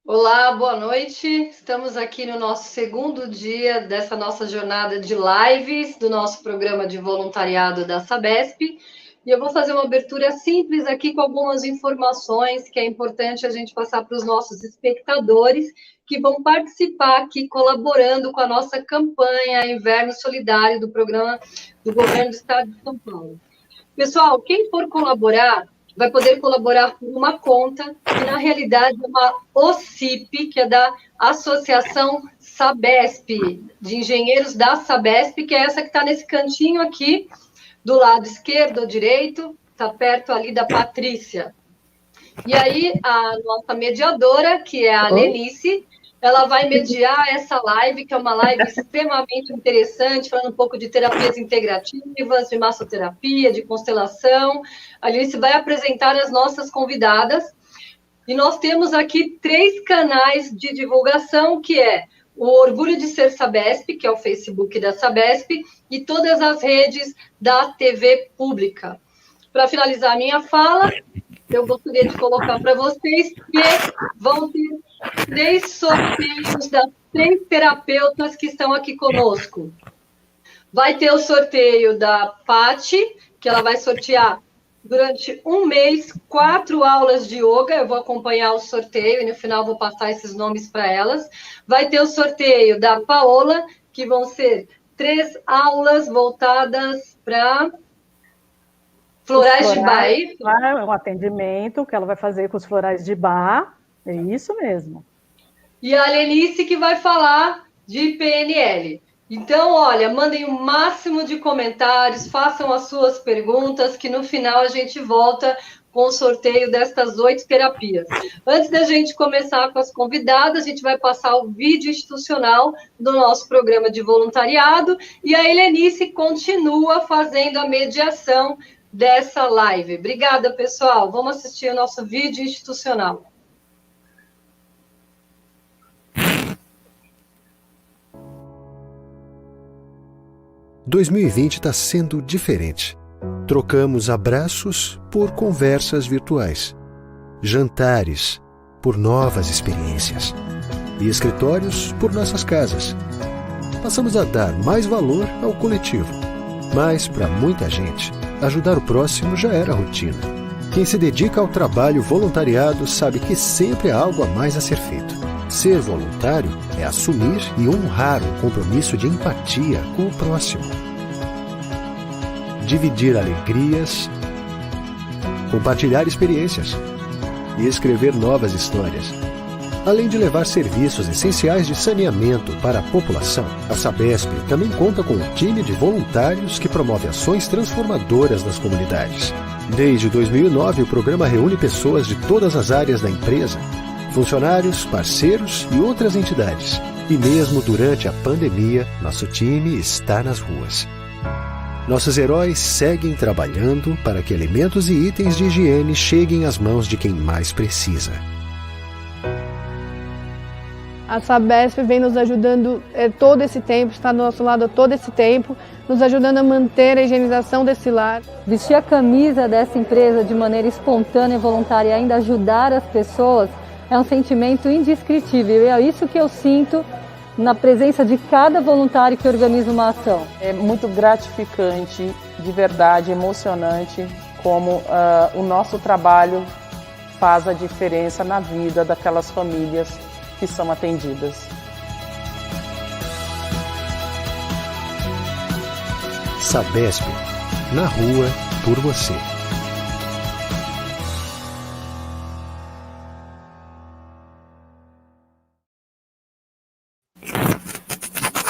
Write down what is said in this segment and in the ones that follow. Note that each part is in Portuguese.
Olá, boa noite. Estamos aqui no nosso segundo dia dessa nossa jornada de lives do nosso programa de voluntariado da Sabesp. E eu vou fazer uma abertura simples aqui com algumas informações que é importante a gente passar para os nossos espectadores que vão participar aqui colaborando com a nossa campanha Inverno Solidário do programa do Governo do Estado de São Paulo. Pessoal, quem for colaborar, vai poder colaborar por uma conta, que na realidade é uma OCIP, que é da Associação Sabesp, de Engenheiros da Sabesp, que é essa que está nesse cantinho aqui, do lado esquerdo ou direito, está perto ali da Patrícia. E aí, a nossa mediadora, que é a Lenice, ela vai mediar essa live, que é uma live extremamente interessante, falando um pouco de terapias integrativas, de massoterapia, de constelação. A Lenice vai apresentar as nossas convidadas. E nós temos aqui 3 canais de divulgação, que é o Orgulho de Ser Sabesp, que é o Facebook da Sabesp, e todas as redes da TV Pública. Para finalizar a minha fala, eu gostaria de colocar para vocês que vão ter 3 sorteios das 3 terapeutas que estão aqui conosco. Vai ter o sorteio da Pati, que ela vai sortear durante um mês 4 aulas de yoga. Eu vou acompanhar o sorteio e no final vou passar esses nomes para elas. Vai ter o sorteio da Paola, que vão ser 3 aulas voltadas para Florais de Bar. É um atendimento que ela vai fazer com os florais de bar, é isso mesmo. E a Lenice que vai falar de PNL. Então, olha, mandem o máximo de comentários, façam as suas perguntas, que no final a gente volta com o sorteio destas 8 terapias. Antes da gente começar com as convidadas, a gente vai passar o vídeo institucional do nosso programa de voluntariado, e a Helenice continua fazendo a mediação dessa live. Obrigada, pessoal. Vamos assistir o nosso vídeo institucional. Em 2020 está sendo diferente. Trocamos abraços por conversas virtuais, jantares por novas experiências e escritórios por nossas casas. Passamos a dar mais valor ao coletivo, mas para muita gente, ajudar o próximo já era rotina. Quem se dedica ao trabalho voluntariado sabe que sempre há algo a mais a ser feito. Ser voluntário é assumir e honrar um compromisso de empatia com o próximo. Dividir alegrias, compartilhar experiências e escrever novas histórias. Além de levar serviços essenciais de saneamento para a população, a Sabesp também conta com um time de voluntários que promove ações transformadoras nas comunidades. Desde 2009, o programa reúne pessoas de todas as áreas da empresa, funcionários, parceiros e outras entidades. E mesmo durante a pandemia, nosso time está nas ruas. Nossos heróis seguem trabalhando para que alimentos e itens de higiene cheguem às mãos de quem mais precisa. A Sabesp vem nos ajudando todo esse tempo, está do nosso lado todo esse tempo, nos ajudando a manter a higienização desse lar. Vestir a camisa dessa empresa de maneira espontânea e voluntária e ainda ajudar as pessoas é um sentimento indescritível. E é isso que eu sinto na presença de cada voluntário que organiza uma ação. É muito gratificante, de verdade, emocionante, como o nosso trabalho faz a diferença na vida daquelas famílias que são atendidas. Sabesp, na rua, por você.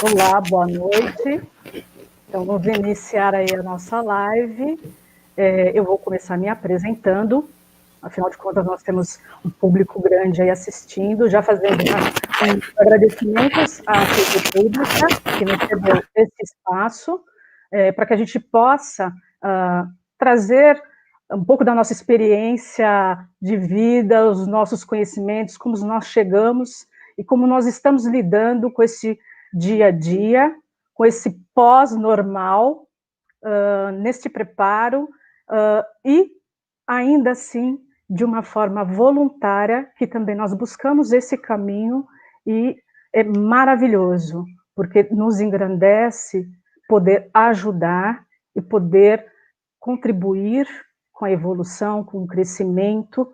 Olá, boa noite. Então, vamos iniciar aí a nossa live. Eu vou começar me apresentando. Afinal de contas, nós temos um público grande aí assistindo, já fazendo agradecimentos à TV Pública, que nos cedeu esse espaço, para que a gente possa trazer um pouco da nossa experiência de vida, os nossos conhecimentos, como nós chegamos e como nós estamos lidando com esse dia a dia, com esse pós-normal, neste preparo, e ainda assim de uma forma voluntária, que também nós buscamos esse caminho, e é maravilhoso, porque nos engrandece poder ajudar e poder contribuir com a evolução, com o crescimento.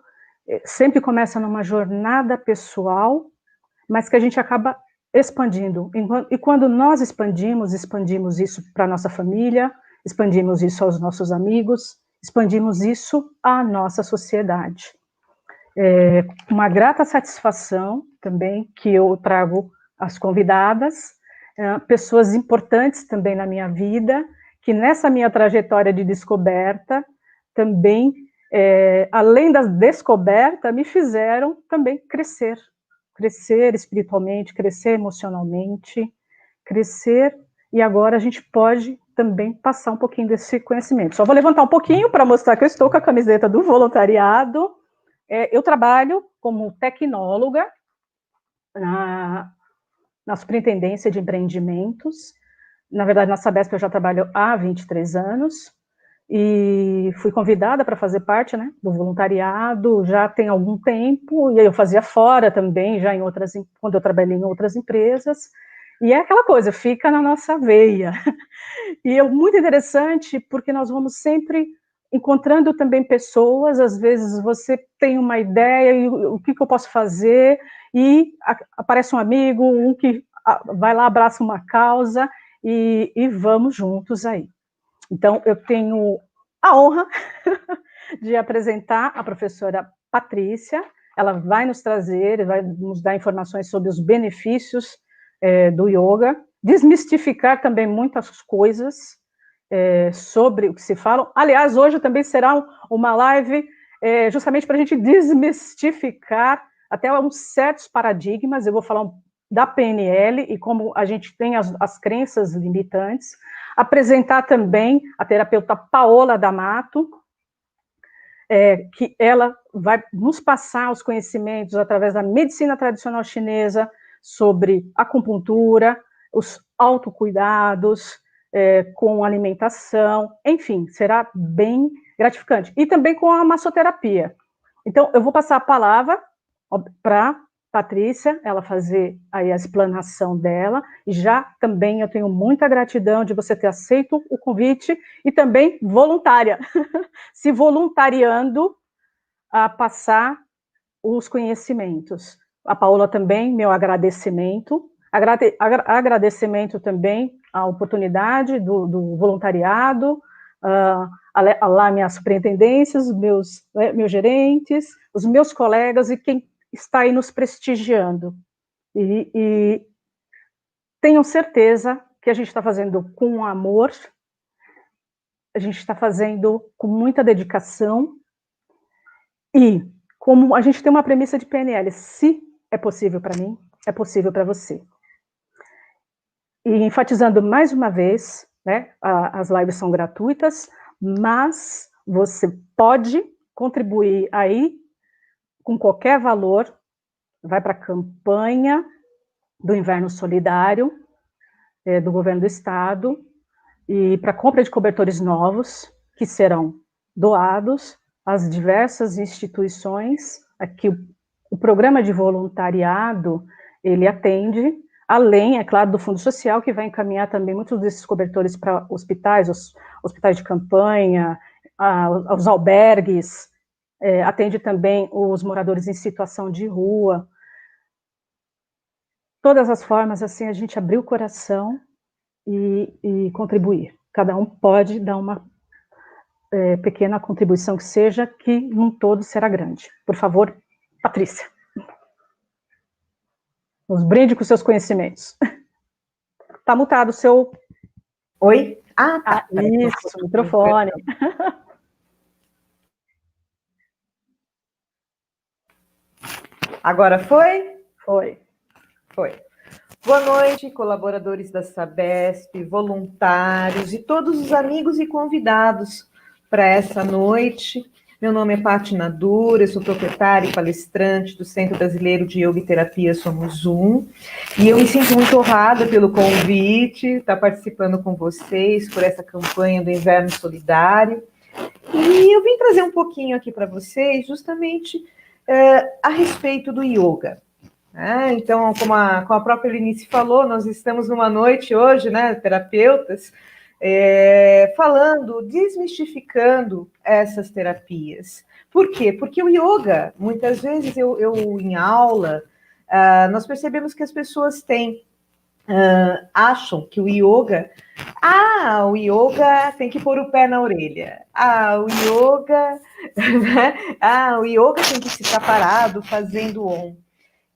Sempre começa numa jornada pessoal, mas que a gente acaba expandindo. E quando nós expandimos isso para a nossa família, expandimos isso aos nossos amigos, expandimos isso à nossa sociedade. Uma grata satisfação também que eu trago às convidadas, pessoas importantes também na minha vida, que nessa minha trajetória de descoberta, também, além da descoberta, me fizeram também crescer espiritualmente, crescer emocionalmente, crescer, e agora a gente pode também passar um pouquinho desse conhecimento. Só vou levantar um pouquinho para mostrar que eu estou com a camiseta do voluntariado. Eu trabalho como tecnóloga na Superintendência de Empreendimentos. Na verdade, na Sabesp eu já trabalho há 23 anos, e fui convidada para fazer parte, né, do voluntariado já tem algum tempo, e aí eu fazia fora também, já quando eu trabalhei em outras empresas, e é aquela coisa, fica na nossa veia. E é muito interessante, porque nós vamos sempre encontrando também pessoas, às vezes você tem uma ideia, e o que eu posso fazer, e aparece um amigo, que vai lá, abraça uma causa, e vamos juntos aí. Então, eu tenho a honra de apresentar a professora Patrícia. Ela vai nos trazer, vai nos dar informações sobre os benefícios do yoga, desmistificar também muitas coisas sobre o que se fala. Aliás, hoje também será uma live justamente para a gente desmistificar até alguns certos paradigmas. Eu vou falar da PNL e como a gente tem as crenças limitantes, apresentar também a terapeuta Paola D'Amato, que ela vai nos passar os conhecimentos através da medicina tradicional chinesa sobre acupuntura, os autocuidados com alimentação, enfim, será bem gratificante. E também com a massoterapia. Então, eu vou passar a palavra para Patrícia, ela fazer aí a explanação dela, e já também eu tenho muita gratidão de você ter aceito o convite, e também voluntária, se voluntariando a passar os conhecimentos. A Paola também, meu agradecimento, agradecimento também à oportunidade do voluntariado, lá minhas superintendências, meus gerentes, os meus colegas e quem está aí nos prestigiando, e tenham certeza que a gente está fazendo com amor, a gente está fazendo com muita dedicação, e como a gente tem uma premissa de PNL, se é possível para mim, é possível para você. E enfatizando mais uma vez, né, as lives são gratuitas, mas você pode contribuir aí com qualquer valor, vai para a campanha do Inverno Solidário, do Governo do Estado, e para compra de cobertores novos, que serão doados às diversas instituições. Aqui o programa de voluntariado, ele atende, além, é claro, do Fundo Social, que vai encaminhar também muitos desses cobertores para hospitais, os hospitais de campanha, os albergues, atende também os moradores em situação de rua. Todas as formas, assim, a gente abrir o coração e contribuir. Cada um pode dar uma pequena contribuição que seja, que num todo será grande. Por favor, Patrícia. Nos brinde com seus conhecimentos. Está mutado o seu... Oi? Tá. Isso, microfone. Agora foi? Foi. Boa noite, colaboradores da Sabesp, voluntários e todos os amigos e convidados para essa noite. Meu nome é Paty Nadur, eu sou proprietária e palestrante do Centro Brasileiro de Yoga e Terapia Somos Um, e eu me sinto muito honrada pelo convite, estar participando com vocês por essa campanha do Inverno Solidário. E eu vim trazer um pouquinho aqui para vocês, justamente a respeito do yoga. Então, como a própria Lenice falou, nós estamos numa noite hoje, né, terapeutas, falando, desmistificando essas terapias. Por quê? Porque o yoga, muitas vezes eu em aula, nós percebemos que as pessoas acham que o yoga tem que pôr o pé na orelha. O yoga, né? O yoga tem que ficar parado fazendo Om.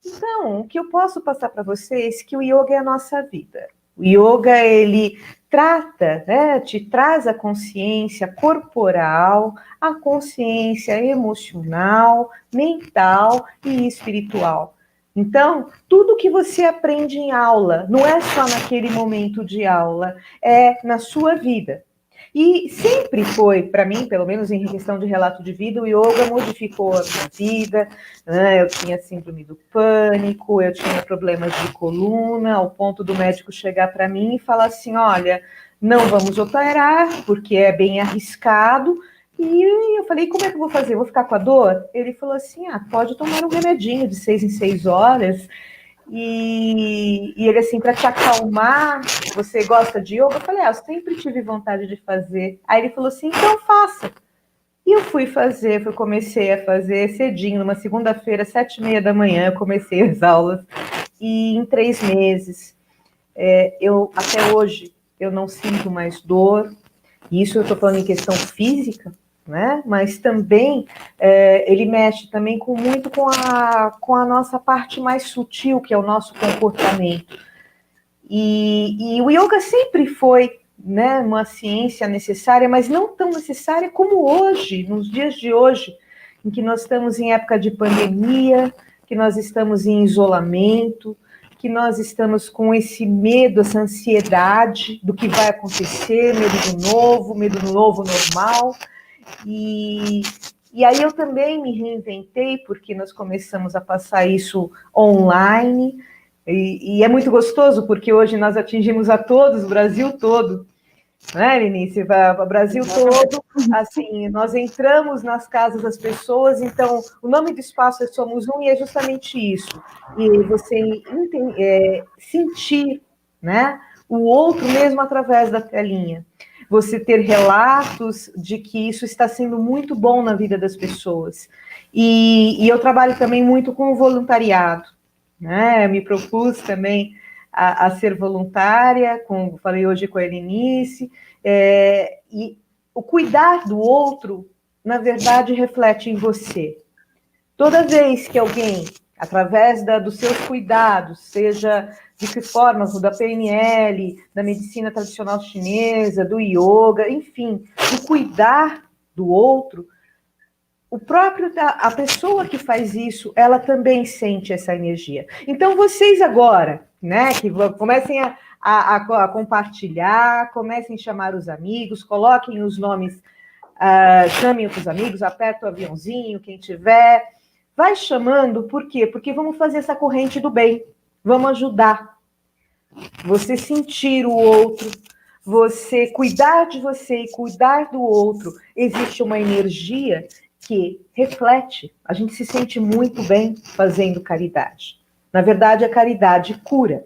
Então, o que eu posso passar para vocês é que o yoga é a nossa vida. O yoga, ele trata, né, te traz a consciência corporal, a consciência emocional, mental e espiritual. Então, tudo que você aprende em aula, não é só naquele momento de aula, é na sua vida. E sempre foi, para mim, pelo menos em questão de relato de vida, o yoga modificou a minha vida, né? Eu tinha síndrome do pânico, eu tinha problemas de coluna, ao ponto do médico chegar para mim e falar assim, olha, não vamos operar, porque é bem arriscado. E eu falei, como é que eu vou fazer? Vou ficar com a dor? Ele falou assim, pode tomar um remedinho de 6 em 6 horas. E ele assim, para te acalmar, você gosta de yoga? Eu falei, eu sempre tive vontade de fazer. Aí ele falou assim, então faça. E eu comecei a fazer cedinho, numa segunda-feira, 7h30 da manhã, eu comecei as aulas. E em 3 meses, até hoje, eu não sinto mais dor. Isso eu estou falando em questão física, né? Mas também ele mexe também muito com a nossa parte mais sutil, que é o nosso comportamento. E o yoga sempre foi, né, uma ciência necessária, mas não tão necessária como hoje, nos dias de hoje, em que nós estamos em época de pandemia, que nós estamos em isolamento, que nós estamos com esse medo, essa ansiedade do que vai acontecer, medo do novo normal. E aí eu também me reinventei, porque nós começamos a passar isso online, e é muito gostoso, porque hoje nós atingimos a todos, o Brasil todo, né, Lenice? O Brasil todo, assim, nós entramos nas casas das pessoas, então o nome do espaço é Somos Um, e é justamente isso, e você sentir, né, o outro mesmo através da telinha. Você ter relatos de que isso está sendo muito bom na vida das pessoas. E eu trabalho também muito com o voluntariado, né? Eu me propus também a ser voluntária, como falei hoje com a Elenice, e o cuidar do outro, na verdade, reflete em você. Toda vez que alguém, através dos seus cuidados, seja de que forma, da PNL, da medicina tradicional chinesa, do yoga, enfim, o cuidar do outro, a pessoa que faz isso, ela também sente essa energia. Então, vocês agora, né, que comecem a compartilhar, comecem a chamar os amigos, coloquem os nomes, chamem os amigos, aperta o aviãozinho, quem tiver, vai chamando, por quê? Porque vamos fazer essa corrente do bem, vamos ajudar. Você sentir o outro, você cuidar de você e cuidar do outro, existe uma energia que reflete, a gente se sente muito bem fazendo caridade. Na verdade, a caridade cura.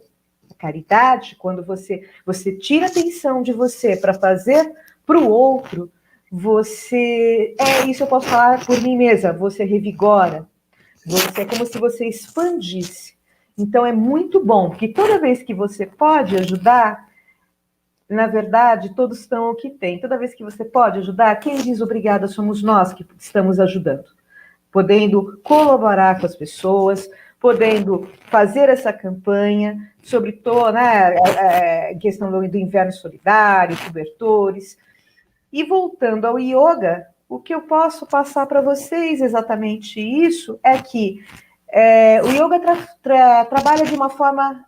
A caridade, quando você tira a atenção de você para fazer para o outro, isso eu posso falar por mim mesma, você revigora, é como se você expandisse. Então, é muito bom, porque toda vez que você pode ajudar, na verdade, todos estão o que tem. Toda vez que você pode ajudar, quem diz obrigada somos nós que estamos ajudando. Podendo colaborar com as pessoas, podendo fazer essa campanha, sobretudo, né, questão do inverno solidário, cobertores. E voltando ao yoga, o que eu posso passar para vocês exatamente isso é que o yoga trabalha de uma forma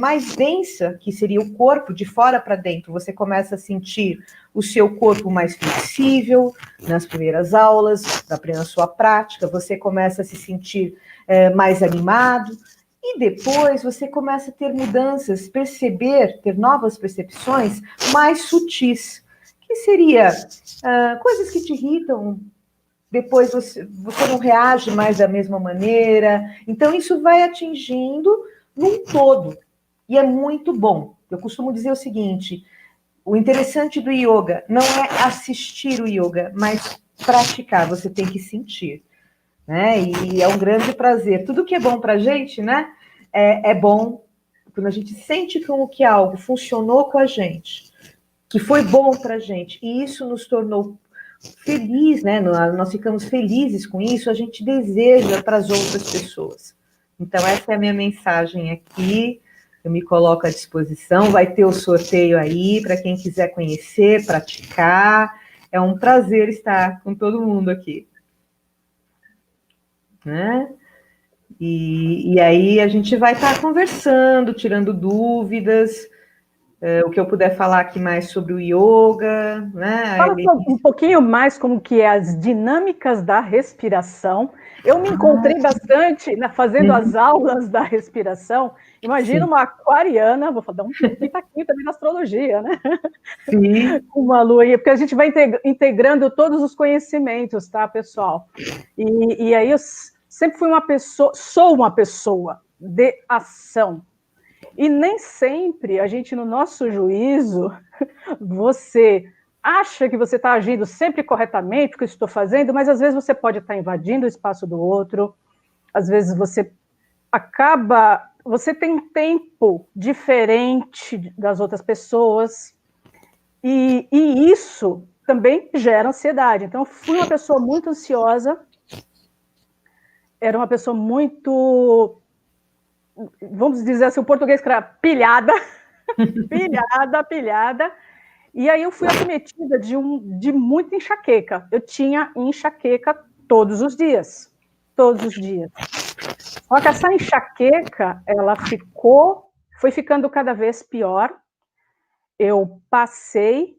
mais densa, que seria o corpo, de fora para dentro. Você começa a sentir o seu corpo mais flexível nas primeiras aulas, na sua prática, você começa a se sentir mais animado, e depois você começa a ter mudanças, ter novas percepções mais sutis, que seria coisas que te irritam, depois você não reage mais da mesma maneira. Então, isso vai atingindo num todo. E é muito bom. Eu costumo dizer o seguinte, o interessante do yoga não é assistir o yoga, mas praticar, você tem que sentir, né? E é um grande prazer. Tudo que é bom para a gente, né? É bom quando a gente sente como que algo funcionou com a gente, que foi bom para a gente, e isso nos tornou feliz, né? Nós ficamos felizes com isso, a gente deseja para as outras pessoas. Então, essa é a minha mensagem aqui. Eu me coloco à disposição, vai ter o sorteio aí para quem quiser conhecer, praticar. É um prazer estar com todo mundo aqui. Né? E aí a gente vai estar conversando, tirando dúvidas, o que eu puder falar aqui mais sobre o yoga. Né? Fala um pouquinho mais como que é as dinâmicas da respiração. Eu me encontrei bastante fazendo as aulas da respiração. Imagina uma aquariana, vou dar um pitaquinho também na astrologia, né? Sim. Uma lua aí, porque a gente vai integrando todos os conhecimentos, tá, pessoal? E aí eu sempre sou uma pessoa de ação. E nem sempre a gente, no nosso juízo, você acha que você está agindo sempre corretamente, o que eu estou fazendo, mas às vezes você pode estar invadindo o espaço do outro, às vezes você tem um tempo diferente das outras pessoas, e isso também gera ansiedade. Então, eu fui uma pessoa muito ansiosa, era uma pessoa muito, vamos dizer assim, o português que era pilhada, pilhada, e aí eu fui acometida de muita enxaqueca. Eu tinha enxaqueca todos os dias. Só que essa enxaqueca, ela foi ficando cada vez pior. Eu passei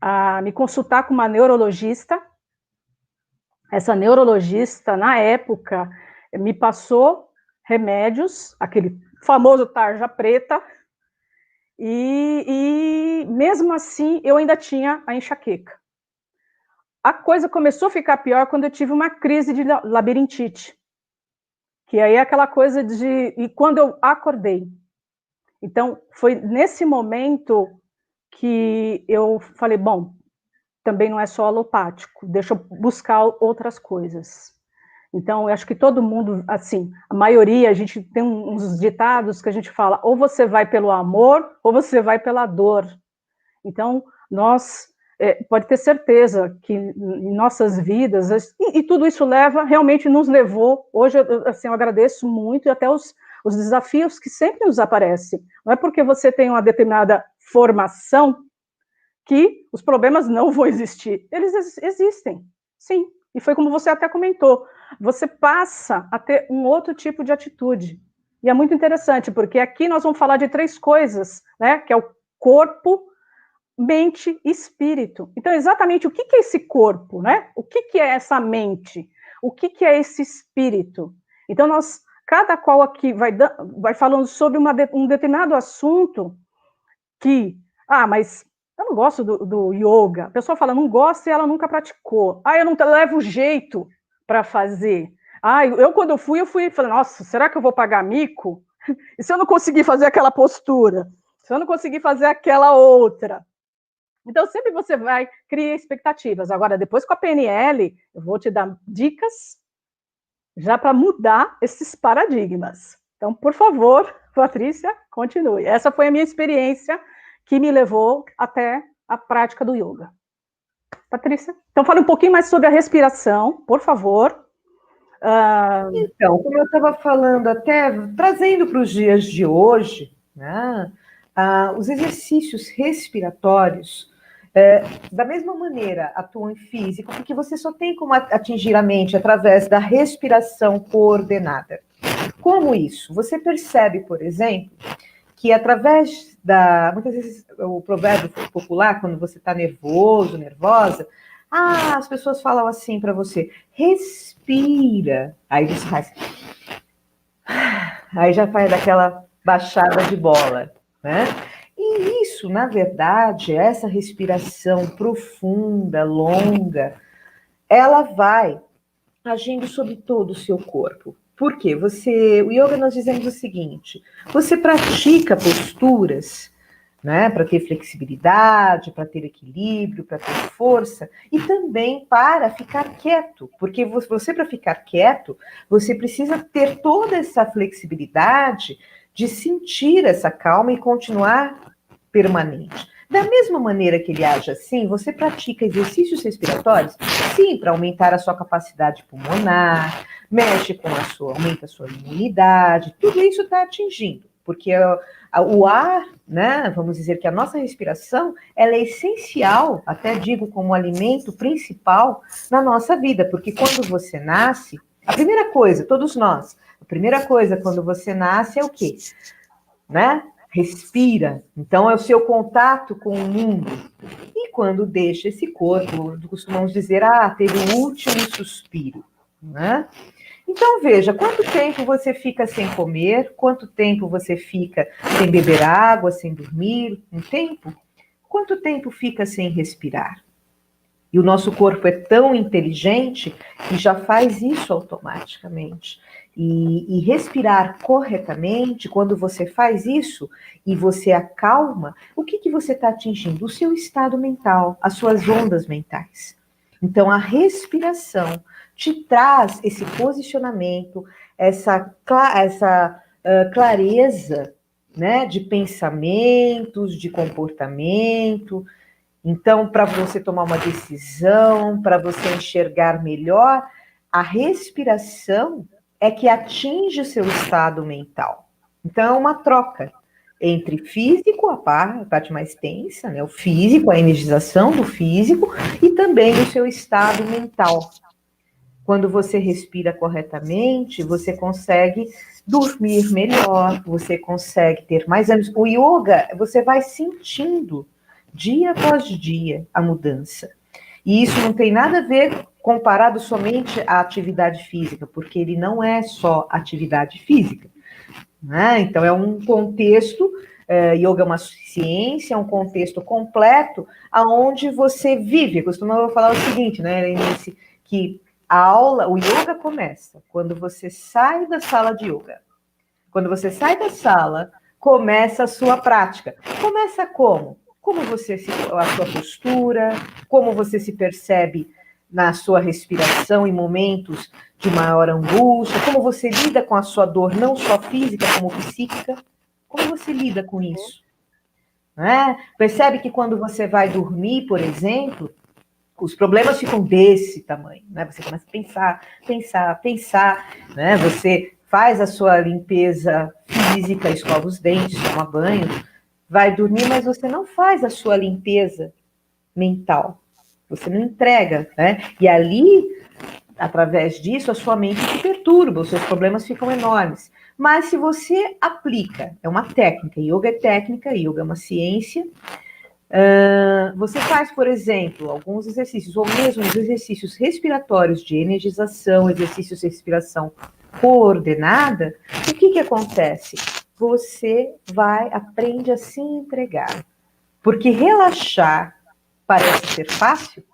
a me consultar com uma neurologista. Essa neurologista, na época, me passou remédios, aquele famoso tarja preta, e mesmo assim eu ainda tinha a enxaqueca. A coisa começou a ficar pior quando eu tive uma crise de labirintite, que aí é aquela coisa e quando eu acordei. Então, foi nesse momento que eu falei, bom, também não é só alopático, deixa eu buscar outras coisas. Então, eu acho que todo mundo, assim, a maioria, a gente tem uns ditados que a gente fala, ou você vai pelo amor, ou você vai pela dor. Então, nós, pode ter certeza que em nossas vidas, e tudo isso realmente nos levou, hoje, assim, eu agradeço muito, e até os desafios que sempre nos aparecem. Não é porque você tem uma determinada formação que os problemas não vão existir. Eles existem, sim. E foi como você até comentou, você passa a ter um outro tipo de atitude. E é muito interessante, porque aqui nós vamos falar de 3 coisas, né? Que é o corpo, mente e espírito. Então, exatamente o que é esse corpo, né? O que é essa mente? O que é esse espírito? Então, cada qual aqui vai falando sobre um determinado assunto que, mas eu não gosto do yoga. A pessoa fala, não gosta e ela nunca praticou. Eu não levo jeito para fazer. Eu quando eu fui, falei, nossa, será que eu vou pagar mico? E se eu não conseguir fazer aquela postura? Se eu não conseguir fazer aquela outra? Então, sempre você vai criar expectativas. Agora, depois com a PNL, eu vou te dar dicas já para mudar esses paradigmas. Então, por favor, Patrícia, continue. Essa foi a minha experiência que me levou até a prática do yoga. Patrícia, então fale um pouquinho mais sobre a respiração, por favor. Então, como eu estava falando, até trazendo para os dias de hoje, né, os exercícios respiratórios, da mesma maneira, atuam em físico, porque você só tem como atingir a mente através da respiração coordenada. Como isso? Você percebe, por exemplo, que através muitas vezes, o provérbio popular, quando você está nervoso, nervosa, as pessoas falam assim para você, respira. Aí você faz... Aí já faz daquela baixada de bola, né? E isso, na verdade, essa respiração profunda, longa, ela vai agindo sobre todo o seu corpo. Por quê? O yoga nós dizemos o seguinte: você pratica posturas, né, para ter flexibilidade, para ter equilíbrio, para ter força, e também para ficar quieto, porque você para ficar quieto, você precisa ter toda essa flexibilidade de sentir essa calma e continuar permanente. Da mesma maneira que ele age assim, você pratica exercícios respiratórios, sim, para aumentar a sua capacidade pulmonar, mexe com aumenta a sua imunidade, tudo isso está atingindo, porque o ar, né, vamos dizer que a nossa respiração, ela é essencial, até digo como alimento principal na nossa vida, porque quando você nasce, a primeira coisa, todos nós, a primeira coisa quando você nasce é o quê? Né? Respira, então é o seu contato com o mundo. E quando deixa esse corpo, costumamos dizer, teve o último suspiro, né? Então veja, quanto tempo você fica sem comer, quanto tempo você fica sem beber água, sem dormir, um tempo? Quanto tempo fica sem respirar? E o nosso corpo é tão inteligente que já faz isso automaticamente. E respirar corretamente, quando você faz isso e você acalma, o que você está atingindo? O seu estado mental, as suas ondas mentais. Então, a respiração te traz esse posicionamento, essa clareza, né, de pensamentos, de comportamento. Então, para você tomar uma decisão, para você enxergar melhor, a respiração é que atinge o seu estado mental. Então, é uma troca entre físico, a parte mais tensa, né? O físico, a energização do físico, e também o seu estado mental. Quando você respira corretamente, você consegue dormir melhor, você consegue ter mais ânimo. O yoga, você vai sentindo dia após dia a mudança. E isso não tem nada a ver comparado somente à atividade física, porque ele não é só atividade física, né? Então é um contexto, yoga é uma ciência, é um contexto completo, aonde você vive. Eu costumo falar o seguinte, né, Lenice, que a aula, o yoga começa quando você sai da sala de yoga. Quando você sai da sala, começa a sua prática. Começa como? A sua postura, como você se percebe na sua respiração em momentos de maior angústia, como você lida com a sua dor, não só física, como psíquica, como você lida com isso? Né? Percebe que quando você vai dormir, por exemplo, os problemas ficam desse tamanho, né? Você começa a pensar, né? Você faz a sua limpeza física, escova os dentes, toma banho, vai dormir, mas você não faz a sua limpeza mental. Você não entrega, né? E ali, através disso, a sua mente se perturba, os seus problemas ficam enormes. Mas se você aplica, é uma técnica, yoga é técnica, yoga é uma ciência, você faz, por exemplo, alguns exercícios, ou mesmo os exercícios respiratórios de energização, exercícios de respiração coordenada, o que acontece? Você aprende a se entregar. Porque relaxar parece ser fácil,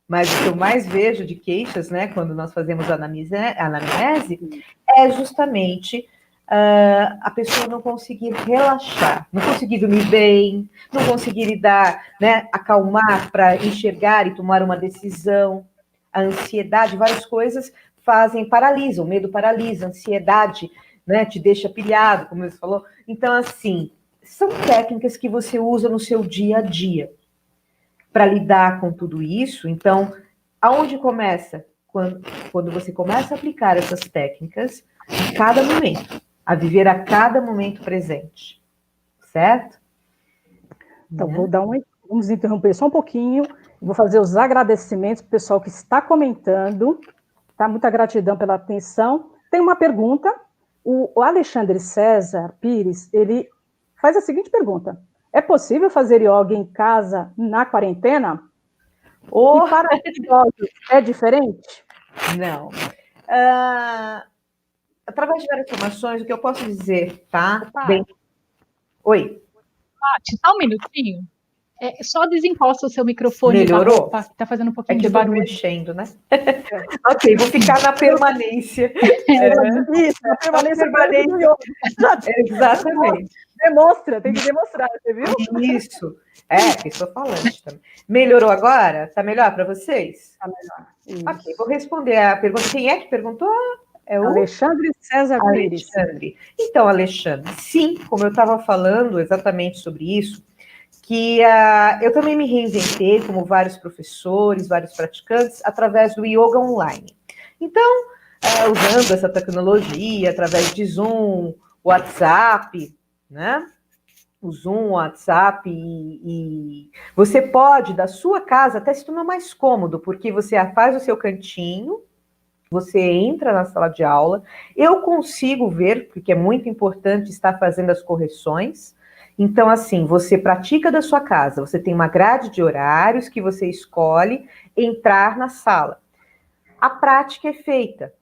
mas o que eu mais vejo de queixas, né, quando nós fazemos anamnese, é justamente a pessoa não conseguir relaxar, não conseguir dormir bem, não conseguir lidar, né, acalmar para enxergar e tomar uma decisão. A ansiedade, várias coisas paralisam, o medo paralisa, a ansiedade, né, te deixa pilhado, como você falou. Então, assim, são técnicas que você usa no seu dia a dia para lidar com tudo isso. Então, aonde começa? Quando você começa a aplicar essas técnicas a cada momento, a viver a cada momento presente, certo? Então, vamos interromper só um pouquinho, vou fazer os agradecimentos para o pessoal que está comentando, tá? Muita gratidão pela atenção. Tem uma pergunta, o Alexandre César Pires, ele faz a seguinte pergunta: é possível fazer yoga em casa na quarentena? E para idosos é diferente? Não. Através de várias informações, o que eu posso dizer, tá? Bem... Oi. Paty, só um minutinho. Só desencosta o seu microfone. Melhorou? Tá fazendo um pouquinho que de barulho. Mexendo, né? Ok, vou ficar na permanência. Isso, a permanência do yoga. Exatamente. Demonstra, tem que demonstrar, você viu? Isso. Que sou falante também. Melhorou agora? Tá melhor para vocês? Tá melhor. Isso. Ok, vou responder a pergunta. Quem é que perguntou? É o Alexandre César Pires. Alexandre. Então, Alexandre, sim, como eu estava falando exatamente sobre isso, que eu também me reinventei, como vários professores, vários praticantes, através do yoga online. Então, usando essa tecnologia, através de Zoom, WhatsApp, né? O Zoom, o WhatsApp, e você pode, da sua casa, até se tornar mais cômodo, porque você faz o seu cantinho, você entra na sala de aula, eu consigo ver, porque é muito importante estar fazendo as correções. Então, assim, você pratica da sua casa, você tem uma grade de horários que você escolhe entrar na sala. A prática é feita.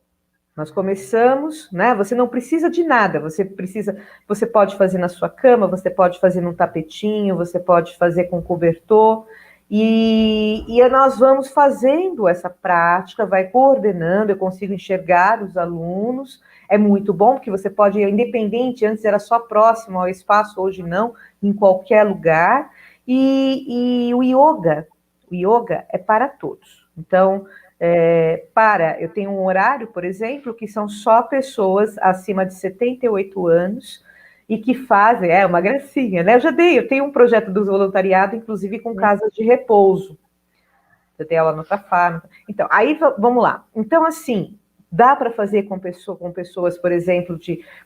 Nós começamos, né? Você não precisa de nada, você pode fazer na sua cama, você pode fazer num tapetinho, você pode fazer com cobertor, e nós vamos fazendo essa prática, vai coordenando, eu consigo enxergar os alunos, é muito bom, porque você pode ir independente, antes era só próximo ao espaço, hoje não, em qualquer lugar, e o yoga é para todos. Então, eu tenho um horário, por exemplo, que são só pessoas acima de 78 anos e que fazem, uma gracinha, né? Eu tenho um projeto do voluntariado, inclusive com casas de repouso. Eu dei aula no Tafá. Então, aí vamos lá. Então, assim, dá para fazer com pessoas, por exemplo,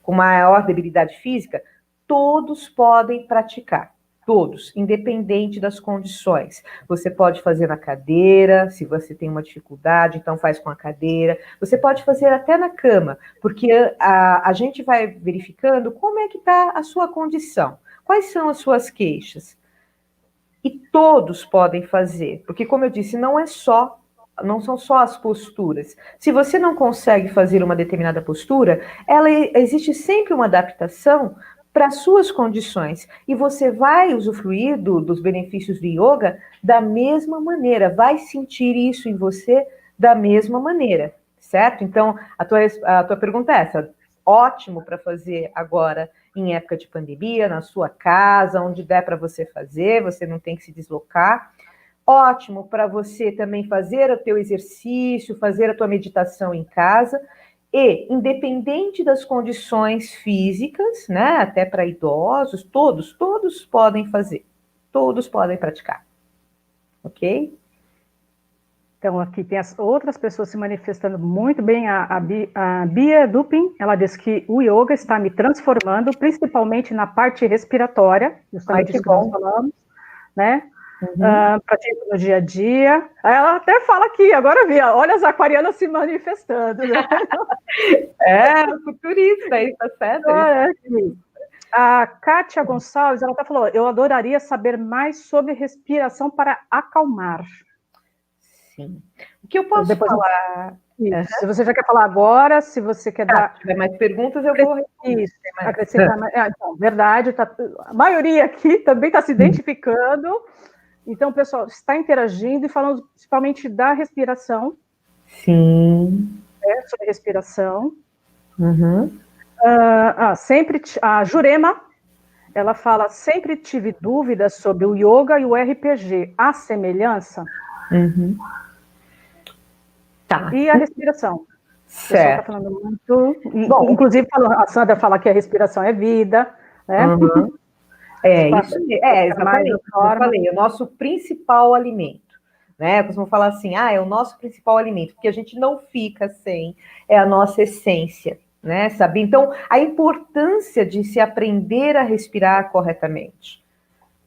com maior debilidade física? Todos podem praticar. Todos, independente das condições. Você pode fazer na cadeira, se você tem uma dificuldade, então faz com a cadeira. Você pode fazer até na cama, porque a gente vai verificando como é que está a sua condição. Quais são as suas queixas? E todos podem fazer, porque, como eu disse, não são só as posturas. Se você não consegue fazer uma determinada postura, existe sempre uma adaptação para as suas condições, e você vai usufruir dos benefícios do yoga da mesma maneira, vai sentir isso em você da mesma maneira, certo? Então, a tua pergunta é essa, ótimo para fazer agora em época de pandemia, na sua casa, onde der para você fazer, você não tem que se deslocar, ótimo para você também fazer o teu exercício, fazer a tua meditação em casa. E, independente das condições físicas, né, até para idosos, todos podem fazer, todos podem praticar, ok? Então, aqui tem as outras pessoas se manifestando muito bem. A Bia Dupin, ela diz que o yoga está me transformando, principalmente na parte respiratória, justamente isso que nós falamos, né? Pratico no dia a dia. Ela até fala aqui, agora vi, olha as aquarianas se manifestando. Né? Futurista, isso tá certo. A Kátia Gonçalves, ela falou, eu adoraria saber mais sobre respiração para acalmar. Sim. O que eu posso falar? Se você já quer falar agora, se você quer dar... Se tiver mais perguntas, eu vou... Isso, acrescentar mais... Então, verdade, a maioria aqui também está se identificando. Então, pessoal, está interagindo e falando principalmente da respiração. Sim. Sobre respiração. A Jurema, ela fala, sempre tive dúvidas sobre o yoga e o RPG. Há semelhança? Tá. E a respiração? Certo. Tá falando muito... Bom, inclusive, a Sandra fala que a respiração é vida, né? Isso exatamente. Eu falei, o nosso principal alimento, né? Eu costumo falar assim, é o nosso principal alimento, porque a gente não fica sem, é a nossa essência, né? Sabe? Então, a importância de se aprender a respirar corretamente.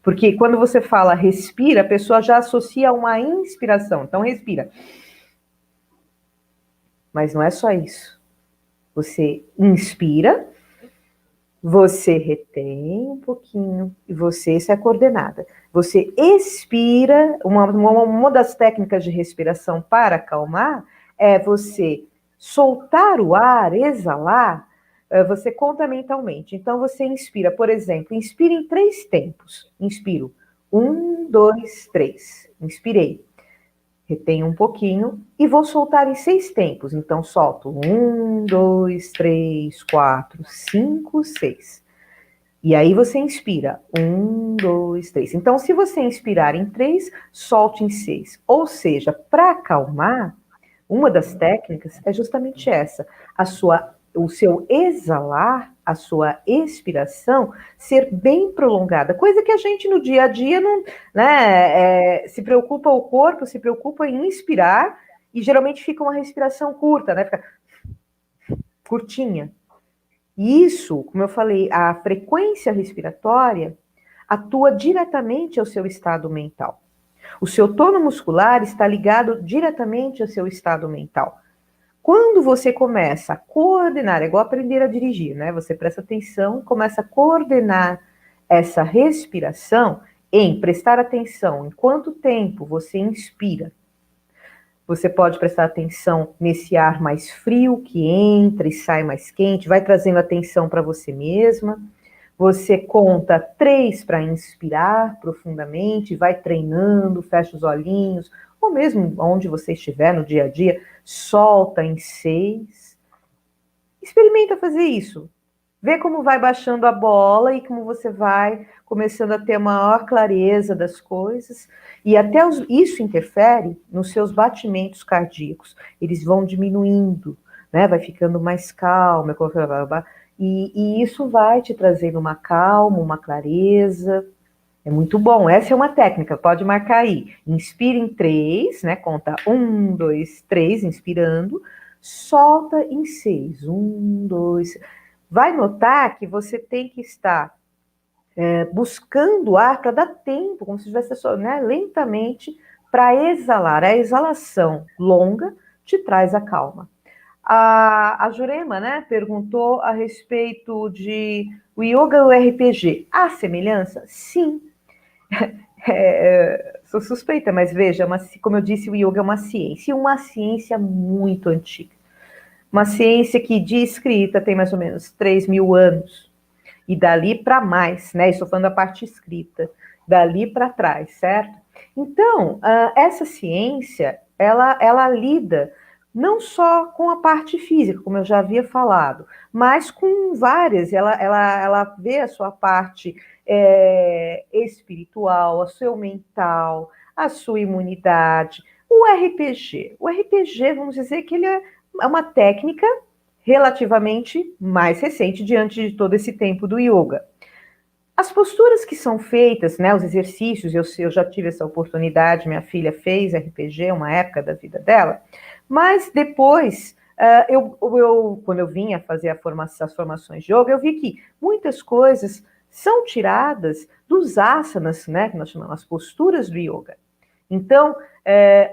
Porque quando você fala respira, a pessoa já associa uma inspiração. Então, respira. Mas não é só isso. Você inspira, você retém um pouquinho e isso é coordenada. Você expira, uma das técnicas de respiração para acalmar é você soltar o ar, exalar, você conta mentalmente. Então, você inspira, por exemplo, inspira em 3 tempos. Inspiro. 1, 2, 3. Inspirei. Retenho um pouquinho e vou soltar em 6 tempos. Então, solto 1, 2, 3, 4, 5, 6. E aí você inspira 1, 2, 3. Então, se você inspirar em 3, solte em 6. Ou seja, para acalmar, uma das técnicas é justamente essa. O seu exalar, a sua expiração, ser bem prolongada. Coisa que a gente no dia a dia não, né, se preocupa o corpo, se preocupa em inspirar, e geralmente fica uma respiração curta, né? Fica curtinha. E isso, como eu falei, a frequência respiratória atua diretamente ao seu estado mental. O seu tono muscular está ligado diretamente ao seu estado mental. Quando você começa a coordenar, é igual aprender a dirigir, né? Você presta atenção, começa a coordenar essa respiração em prestar atenção em quanto tempo você inspira. Você pode prestar atenção nesse ar mais frio que entra e sai mais quente, vai trazendo atenção para você mesma. Você conta 3 para inspirar profundamente, vai treinando, fecha os olhinhos, ou mesmo onde você estiver no dia a dia, solta em 6. Experimenta fazer isso. Vê como vai baixando a bola e como você vai começando a ter maior clareza das coisas. E até isso interfere nos seus batimentos cardíacos. Eles vão diminuindo, né? Vai ficando mais calmo. E isso vai te trazendo uma calma, uma clareza. É muito bom. Essa é uma técnica, pode marcar aí. Inspira em 3, né? Conta 1, 2, 3, inspirando. Solta em 6. 1, 2. Vai notar que você tem que estar buscando ar para dar tempo, como se estivesse né, lentamente, para exalar. A exalação longa te traz a calma. A Jurema, né, perguntou a respeito de o yoga e o RPG. Há semelhança? Sim. Sou suspeita, mas veja, como eu disse, o yoga é uma ciência muito antiga. Uma ciência que de escrita tem mais ou menos 3.000 anos. E dali para mais, né? Estou falando da parte escrita. Dali para trás, certo? Então, essa ciência, ela lida não só com a parte física, como eu já havia falado, mas com várias. Ela vê a sua parte espiritual, a seu mental, a sua imunidade. O RPG, vamos dizer que ele é uma técnica relativamente mais recente diante de todo esse tempo do yoga. As posturas que são feitas, né, os exercícios, eu já tive essa oportunidade, minha filha fez RPG uma época da vida dela, mas depois, quando eu vinha fazer as formações de yoga, eu vi que muitas coisas são tiradas dos asanas, né, que nós chamamos as posturas do yoga. Então,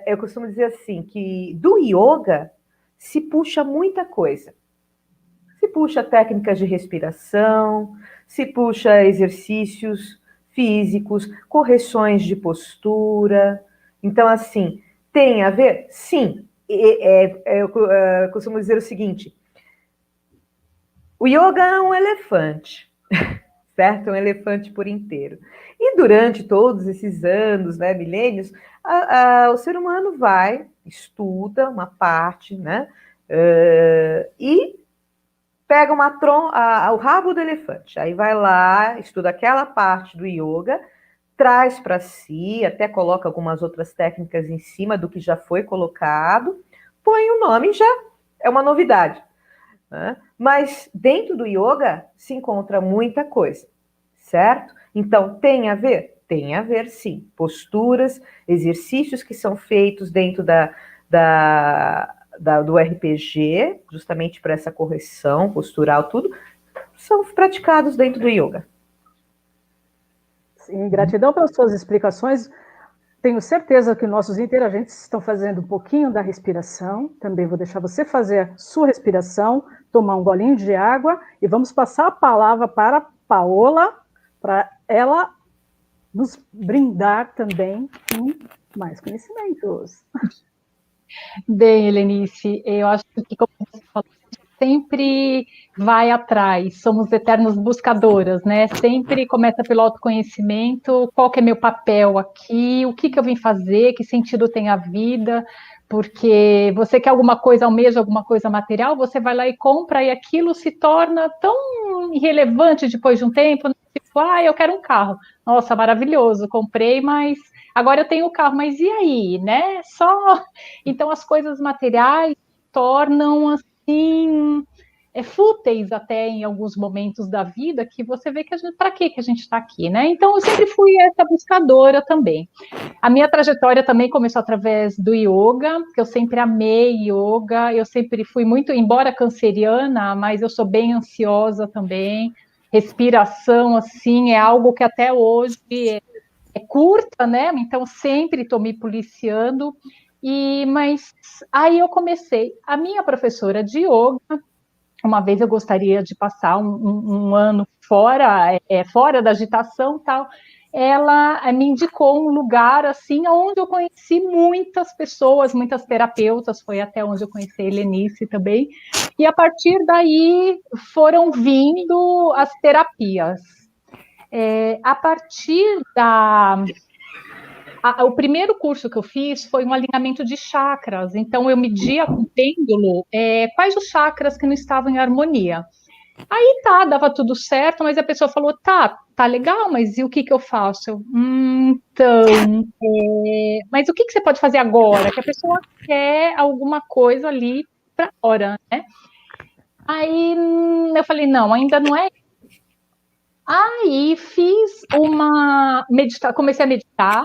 eu costumo dizer assim, que do yoga se puxa muita coisa. Se puxa técnicas de respiração, se puxa exercícios físicos, correções de postura. Então, assim, tem a ver? Sim. Eu costumo dizer o seguinte, o yoga é um elefante, certo? É um elefante por inteiro. E durante todos esses anos, né, milênios, o ser humano estuda uma parte, né, e pega o rabo do elefante, aí vai lá, estuda aquela parte do yoga, traz para si, até coloca algumas outras técnicas em cima do que já foi colocado, põe o nome e já é uma novidade. Né? Mas dentro do yoga se encontra muita coisa, certo? Então, tem a ver? Tem a ver, sim. Posturas, exercícios que são feitos dentro do RPG, justamente para essa correção postural, tudo, são praticados dentro do yoga. Sim, gratidão pelas suas explicações. Tenho certeza que nossos interagentes estão fazendo um pouquinho da respiração. Também vou deixar você fazer a sua respiração, tomar um golinho de água e vamos passar a palavra para a Paola, para ela nos brindar também com mais conhecimentos. Bem, Helenice, eu acho que, como você falou, sempre vai atrás, somos eternas buscadoras, né? Sempre começa pelo autoconhecimento, qual que é meu papel aqui, o que eu vim fazer, que sentido tem a vida, porque você quer alguma coisa, almeja alguma coisa material, você vai lá e compra, e aquilo se torna tão irrelevante depois de um tempo, tipo, eu quero um carro. Nossa, maravilhoso, comprei, mas agora eu tenho o carro, mas e aí, né? Então as coisas materiais tornam assim fúteis até em alguns momentos da vida que você vê que para que a gente está aqui, né? Então eu sempre fui essa buscadora também. A minha trajetória também começou através do yoga, que eu sempre amei yoga, eu sempre fui muito, embora canceriana, mas eu sou bem ansiosa também. Respiração, assim, é algo que até hoje é curta, né? Então sempre estou me policiando. Mas aí eu comecei. A minha professora de yoga, uma vez eu gostaria de passar um ano fora da agitação e tal, ela me indicou um lugar assim onde eu conheci muitas pessoas, muitas terapeutas, foi até onde eu conheci a Helenice também, e a partir daí foram vindo as terapias. A partir o primeiro curso que eu fiz foi um alinhamento de chakras, então eu media com o pêndulo quais os chakras que não estavam em harmonia. Aí dava tudo certo, mas a pessoa falou, tá legal, mas e o que eu faço? Mas o que você pode fazer agora? Que a pessoa quer alguma coisa ali para hora, né? Aí eu falei, não, ainda não é. Aí fiz comecei a meditar,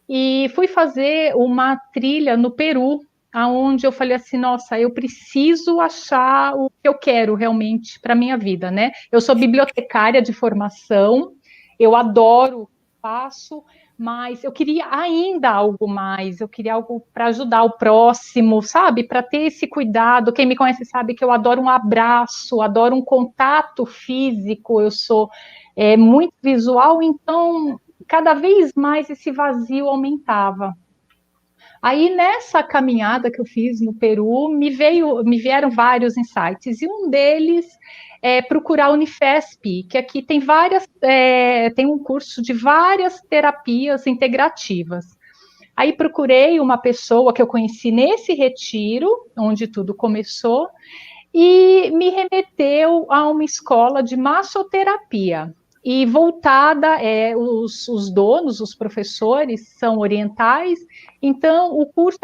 e fui fazer uma trilha no Peru, aonde eu falei assim, nossa, eu preciso achar o que eu quero realmente para a minha vida, né? Eu sou bibliotecária de formação, eu adoro o que faço, mas eu queria ainda algo mais, eu queria algo para ajudar o próximo, sabe? Para ter esse cuidado. Quem me conhece sabe que eu adoro um abraço, adoro um contato físico, eu sou muito visual, então cada vez mais esse vazio aumentava. Aí, nessa caminhada que eu fiz no Peru, me vieram vários insights, e um deles é procurar a Unifesp, que aqui tem tem um curso de várias terapias integrativas. Aí procurei uma pessoa que eu conheci nesse retiro, onde tudo começou, e me remeteu a uma escola de massoterapia. E voltada, os donos, os professores são orientais, então o curso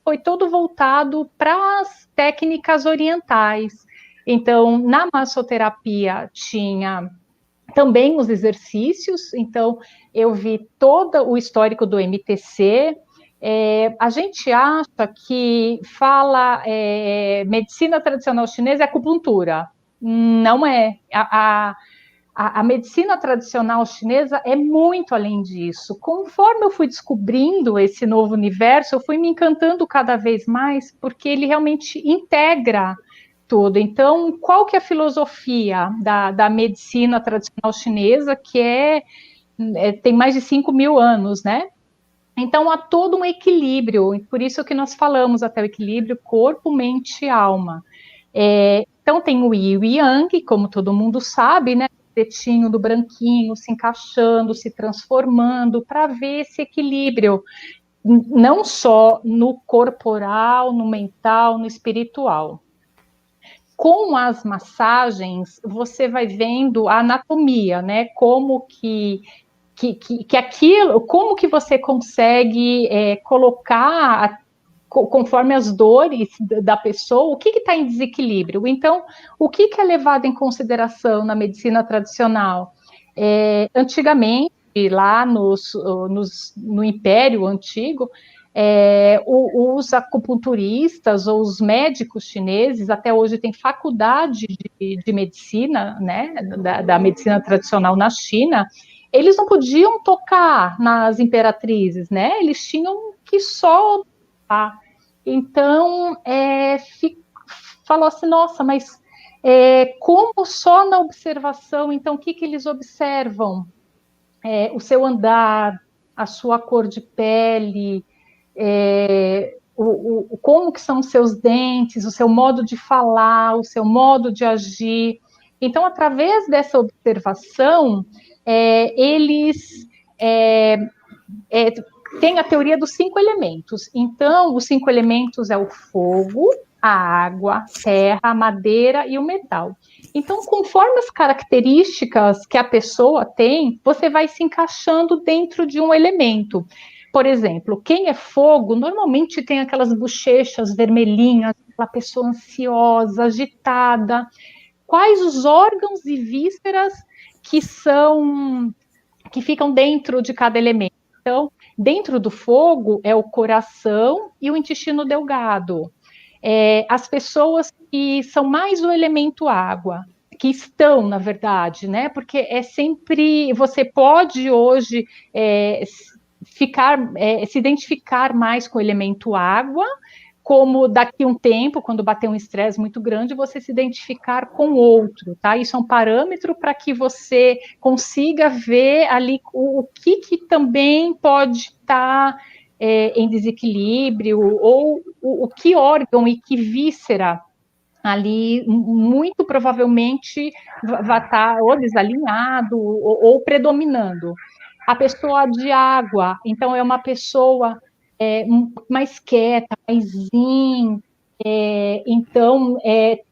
foi todo voltado para as técnicas orientais. Então, na massoterapia tinha também os exercícios, então eu vi todo o histórico do MTC. A gente acha que medicina tradicional chinesa é acupuntura. Não é. A medicina tradicional chinesa é muito além disso. Conforme eu fui descobrindo esse novo universo, eu fui me encantando cada vez mais, porque ele realmente integra tudo. Então, qual que é a filosofia da medicina tradicional chinesa, que tem mais de 5.000 anos, né? Então, há todo um equilíbrio, por isso que nós falamos até o equilíbrio corpo, mente e alma. Então, tem o Yin e o Yang, como todo mundo sabe, né? O pretinho do branquinho se encaixando, se transformando, para ver esse equilíbrio, não só no corporal, no mental, no espiritual. Com as massagens, você vai vendo a anatomia, né? Como que aquilo, como que você consegue colocar conforme as dores da pessoa, o que está em desequilíbrio. Então, o que é levado em consideração na medicina tradicional? Antigamente, lá no Império Antigo, os acupunturistas ou os médicos chineses, até hoje tem faculdade de medicina, né, da medicina tradicional na China, eles não podiam tocar nas imperatrizes, né? Eles tinham que só então, falou assim, nossa, mas como só na observação, então o que eles observam? O seu andar, a sua cor de pele, como que são os seus dentes, o seu modo de falar, o seu modo de agir. Então, através dessa observação, eles têm a teoria dos 5 elementos. Então, os 5 elementos é o fogo, a água, a terra, a madeira e o metal. Então, conforme as características que a pessoa tem, você vai se encaixando dentro de um elemento. Por exemplo, quem é fogo, normalmente tem aquelas bochechas vermelhinhas, aquela pessoa ansiosa, agitada. Quais os órgãos e vísceras que ficam dentro de cada elemento? Então, dentro do fogo é o coração e o intestino delgado. As pessoas que são mais do elemento água, que estão, na verdade, né? Porque é sempre, você pode hoje se identificar mais com o elemento água, como daqui a um tempo, quando bater um estresse muito grande, você se identificar com outro, tá? Isso é um parâmetro para que você consiga ver ali o que também pode estar em desequilíbrio, ou o que órgão e que víscera ali, muito provavelmente, vai estar ou desalinhado ou predominando. A pessoa de água, então, é uma pessoa mais quieta, mais zen, então,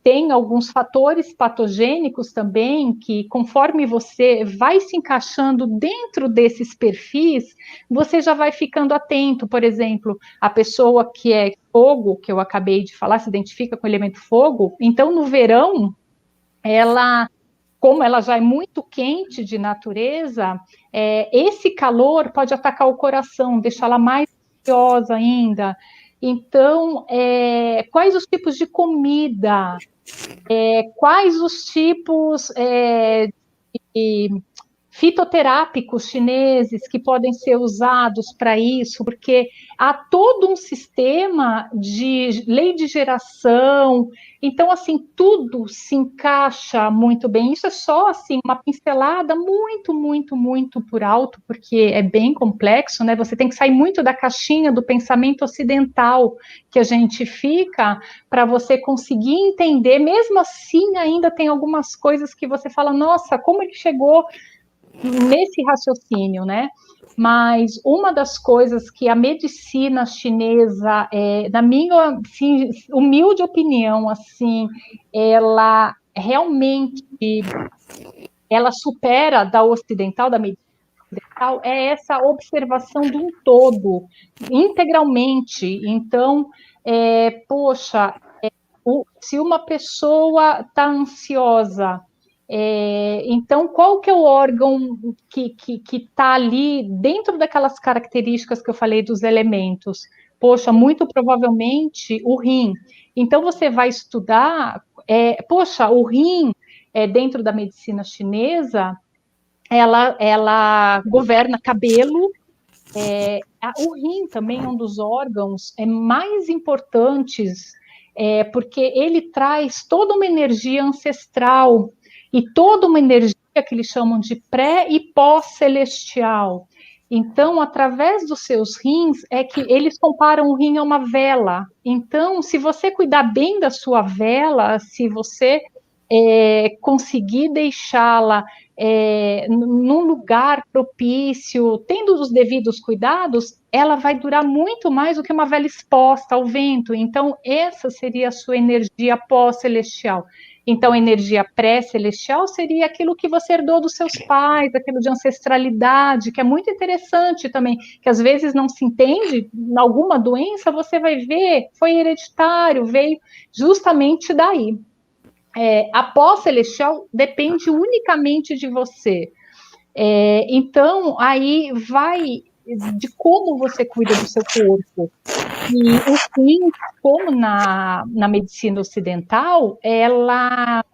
tem alguns fatores patogênicos também que, conforme você vai se encaixando dentro desses perfis, você já vai ficando atento. Por exemplo, a pessoa que é fogo, que eu acabei de falar, se identifica com o elemento fogo, então, no verão, como ela já é muito quente de natureza, esse calor pode atacar o coração, deixá-la mais ansiosa ainda. Então, quais os tipos de comida, quais os tipos de fitoterápicos chineses que podem ser usados para isso, porque há todo um sistema de lei de geração, então, assim, tudo se encaixa muito bem. Isso é só, assim, uma pincelada muito, muito, muito por alto, porque é bem complexo, né? Você tem que sair muito da caixinha do pensamento ocidental que a gente fica, para você conseguir entender. Mesmo assim, ainda tem algumas coisas que você fala, nossa, como ele chegou nesse raciocínio, né? Mas uma das coisas que a medicina chinesa, na minha assim, humilde opinião, assim, ela realmente supera da ocidental, da medicina ocidental, é essa observação de um todo, integralmente. Então, se uma pessoa está ansiosa, então, qual que é o órgão que está ali dentro daquelas características que eu falei dos elementos? Poxa, muito provavelmente o rim. Então, você vai estudar, o rim, dentro da medicina chinesa, ela governa cabelo. O rim também é um dos órgãos mais importantes, porque ele traz toda uma energia ancestral e toda uma energia que eles chamam de pré e pós-celestial. Então, através dos seus rins, é que eles comparam o rim a uma vela. Então, se você cuidar bem da sua vela, se você conseguir deixá-la num lugar propício, tendo os devidos cuidados, ela vai durar muito mais do que uma vela exposta ao vento. Então, essa seria a sua energia pós-celestial. Então, a energia pré-celestial seria aquilo que você herdou dos seus pais, aquilo de ancestralidade, que é muito interessante também, que às vezes não se entende, em alguma doença você vai ver, foi hereditário, veio justamente daí. A pós-celestial depende unicamente de você. Então, aí vai de como você cuida do seu corpo. E o rim, como na medicina ocidental, ela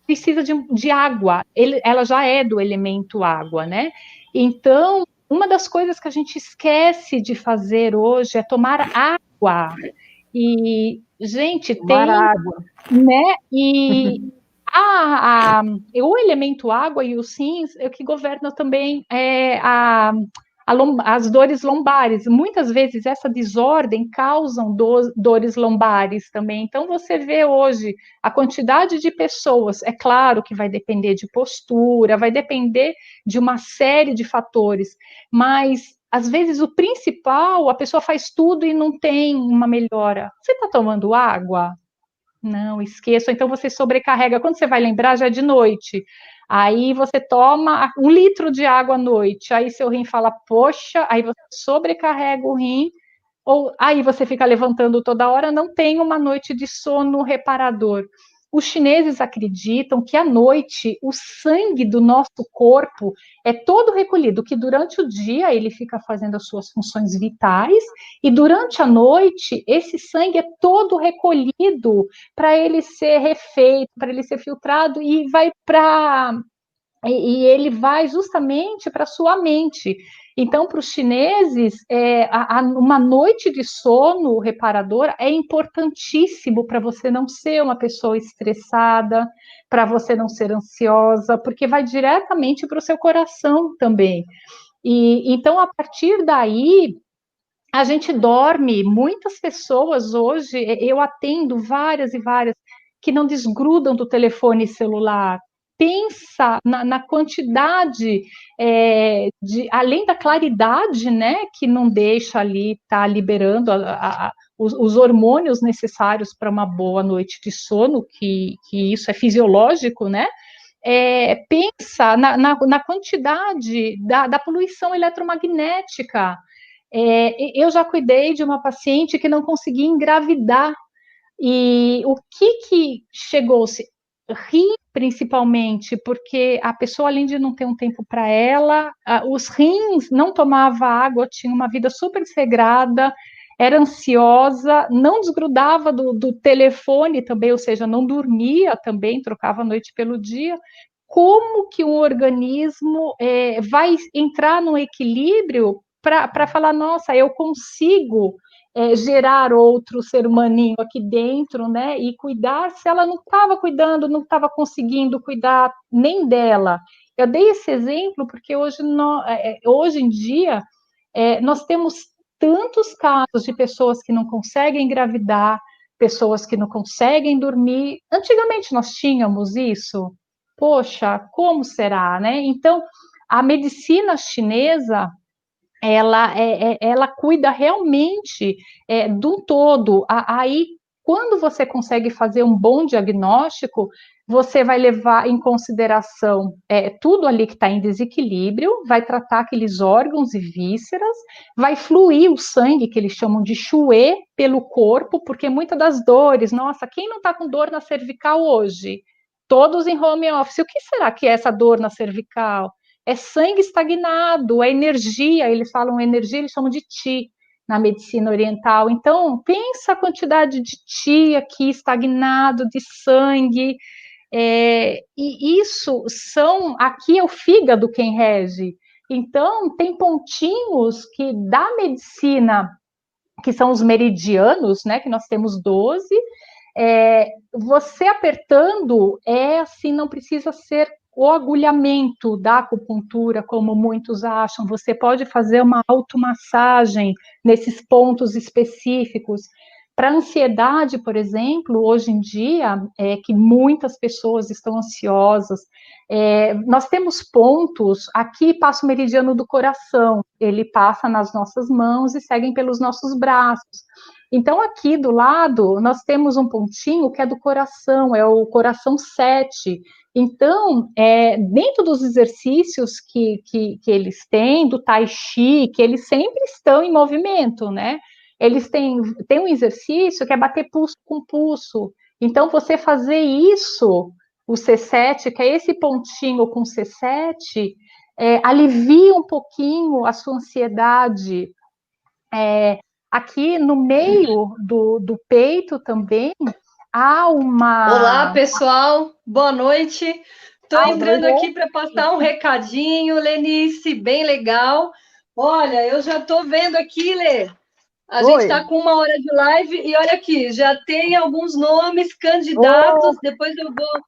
precisa de água, ela já é do elemento água, né? Então, uma das coisas que a gente esquece de fazer hoje é tomar água. E, gente, tomar água, né? E o elemento água e os rins é o que governa também a as dores lombares. Muitas vezes essa desordem causam dores lombares também. Então você vê hoje a quantidade de pessoas, é claro que vai depender de postura, vai depender de uma série de fatores, mas às vezes o principal, a pessoa faz tudo e não tem uma melhora. Você está tomando água? Não, esqueça. Então você sobrecarrega. Quando você vai lembrar, já é de noite. Aí você toma 1 litro de água à noite. Aí seu rim fala, poxa, aí você sobrecarrega o rim. Ou aí você fica levantando toda hora, não tem uma noite de sono reparador. Os chineses acreditam que à noite o sangue do nosso corpo é todo recolhido, que durante o dia ele fica fazendo as suas funções vitais e durante a noite esse sangue é todo recolhido para ele ser refeito, para ele ser filtrado e ele vai justamente para a sua mente. Então, para os chineses, uma noite de sono reparadora é importantíssimo para você não ser uma pessoa estressada, para você não ser ansiosa, porque vai diretamente para o seu coração também. E então, a partir daí, a gente dorme. Muitas pessoas hoje, eu atendo várias e várias, que não desgrudam do telefone celular. Pensa na quantidade, além da claridade, né, que não deixa ali estar liberando os hormônios necessários para uma boa noite de sono, que isso é fisiológico, né? Pensa na quantidade da poluição eletromagnética. Eu já cuidei de uma paciente que não conseguia engravidar. E o que chegou-se? Rim, principalmente, porque a pessoa, além de não ter um tempo para ela, os rins, não tomava água, tinha uma vida super desregrada, era ansiosa, não desgrudava do telefone também, ou seja, não dormia também, trocava a noite pelo dia. Como que um organismo vai entrar no equilíbrio para falar, nossa, eu consigo gerar outro ser humaninho aqui dentro, né, e cuidar, se ela não estava cuidando, não estava conseguindo cuidar nem dela. Eu dei esse exemplo porque hoje em dia nós temos tantos casos de pessoas que não conseguem engravidar, pessoas que não conseguem dormir. Antigamente nós tínhamos isso. Poxa, como será, né? Então, a medicina chinesa, ela cuida realmente do todo. Aí, quando você consegue fazer um bom diagnóstico, você vai levar em consideração tudo ali que está em desequilíbrio, vai tratar aqueles órgãos e vísceras, vai fluir o sangue, que eles chamam de chuê, pelo corpo, porque muitas das dores, nossa, quem não está com dor na cervical hoje? Todos em home office. O que será que é essa dor na cervical? É sangue estagnado, é energia, eles falam energia, eles chamam de Qi na medicina oriental. Então, pensa a quantidade de Qi aqui estagnado, de sangue, e isso aqui é o fígado quem rege. Então, tem pontinhos que da medicina, que são os meridianos, né, que nós temos 12, você apertando, assim, não precisa ser o agulhamento da acupuntura, como muitos acham. Você pode fazer uma automassagem nesses pontos específicos. Para ansiedade, por exemplo, hoje em dia, que muitas pessoas estão ansiosas, nós temos pontos, aqui passa o meridiano do coração, ele passa nas nossas mãos e segue pelos nossos braços. Então, aqui do lado, nós temos um pontinho que é do coração, é o coração 7. Então, dentro dos exercícios que eles têm, do Tai Chi, que eles sempre estão em movimento, né? Eles têm um exercício que é bater pulso com pulso. Então, você fazer isso, o C7, que é esse pontinho com C7, alivia um pouquinho a sua ansiedade. Aqui no meio do peito também há uma... Olá, pessoal, boa noite. Estou entrando aqui para passar um recadinho, Lenice, bem legal. Olha, eu já estou vendo aqui, Lê, a gente está com 1 hora de live e olha aqui, já tem alguns nomes candidatos, depois eu vou,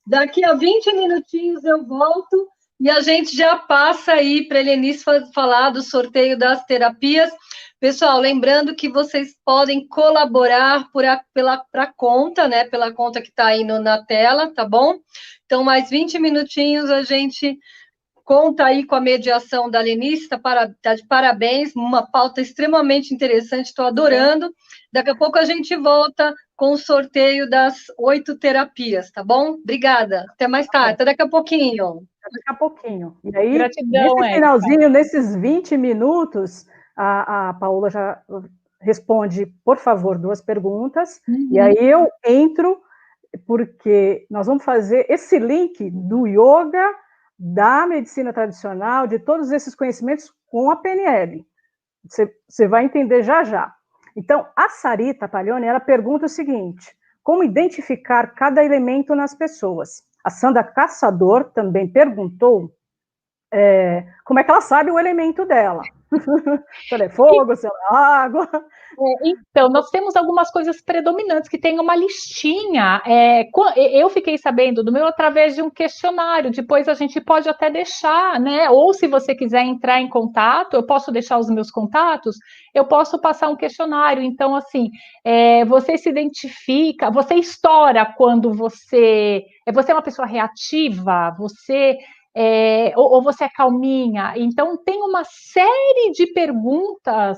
daqui a 20 minutinhos eu volto, E a gente já passa aí para a Helenice falar do sorteio das terapias. Pessoal, lembrando que vocês podem colaborar pela conta, né? Pela conta que está aí na tela, tá bom? Então, mais 20 minutinhos a gente conta aí com a mediação da Helenice, tá de parabéns, uma pauta extremamente interessante, estou adorando. Daqui a pouco a gente volta com o sorteio das 8 terapias, tá bom? Obrigada, até mais tarde, até daqui a pouquinho. Daqui a pouquinho. E aí, Gratidão, nesse finalzinho, nesses 20 minutos, a Paola já responde, por favor, 2 perguntas, e aí eu entro, porque nós vamos fazer esse link do yoga, da medicina tradicional, de todos esses conhecimentos com a PNL. Você vai entender já já. Então, a Sarita Paglioni, ela pergunta o seguinte: como identificar cada elemento nas pessoas? A Sandra Caçador também perguntou como é que ela sabe o elemento dela. Se ela é fogo, se ela é água. Então, nós temos algumas coisas predominantes que tem uma listinha. Eu fiquei sabendo do meu através de um questionário. Depois a gente pode até deixar, né? Ou se você quiser entrar em contato, eu posso deixar os meus contatos, eu posso passar um questionário. Então, assim, você se identifica, você estoura quando você é uma pessoa reativa, ou você é calminha. Então, tem uma série de perguntas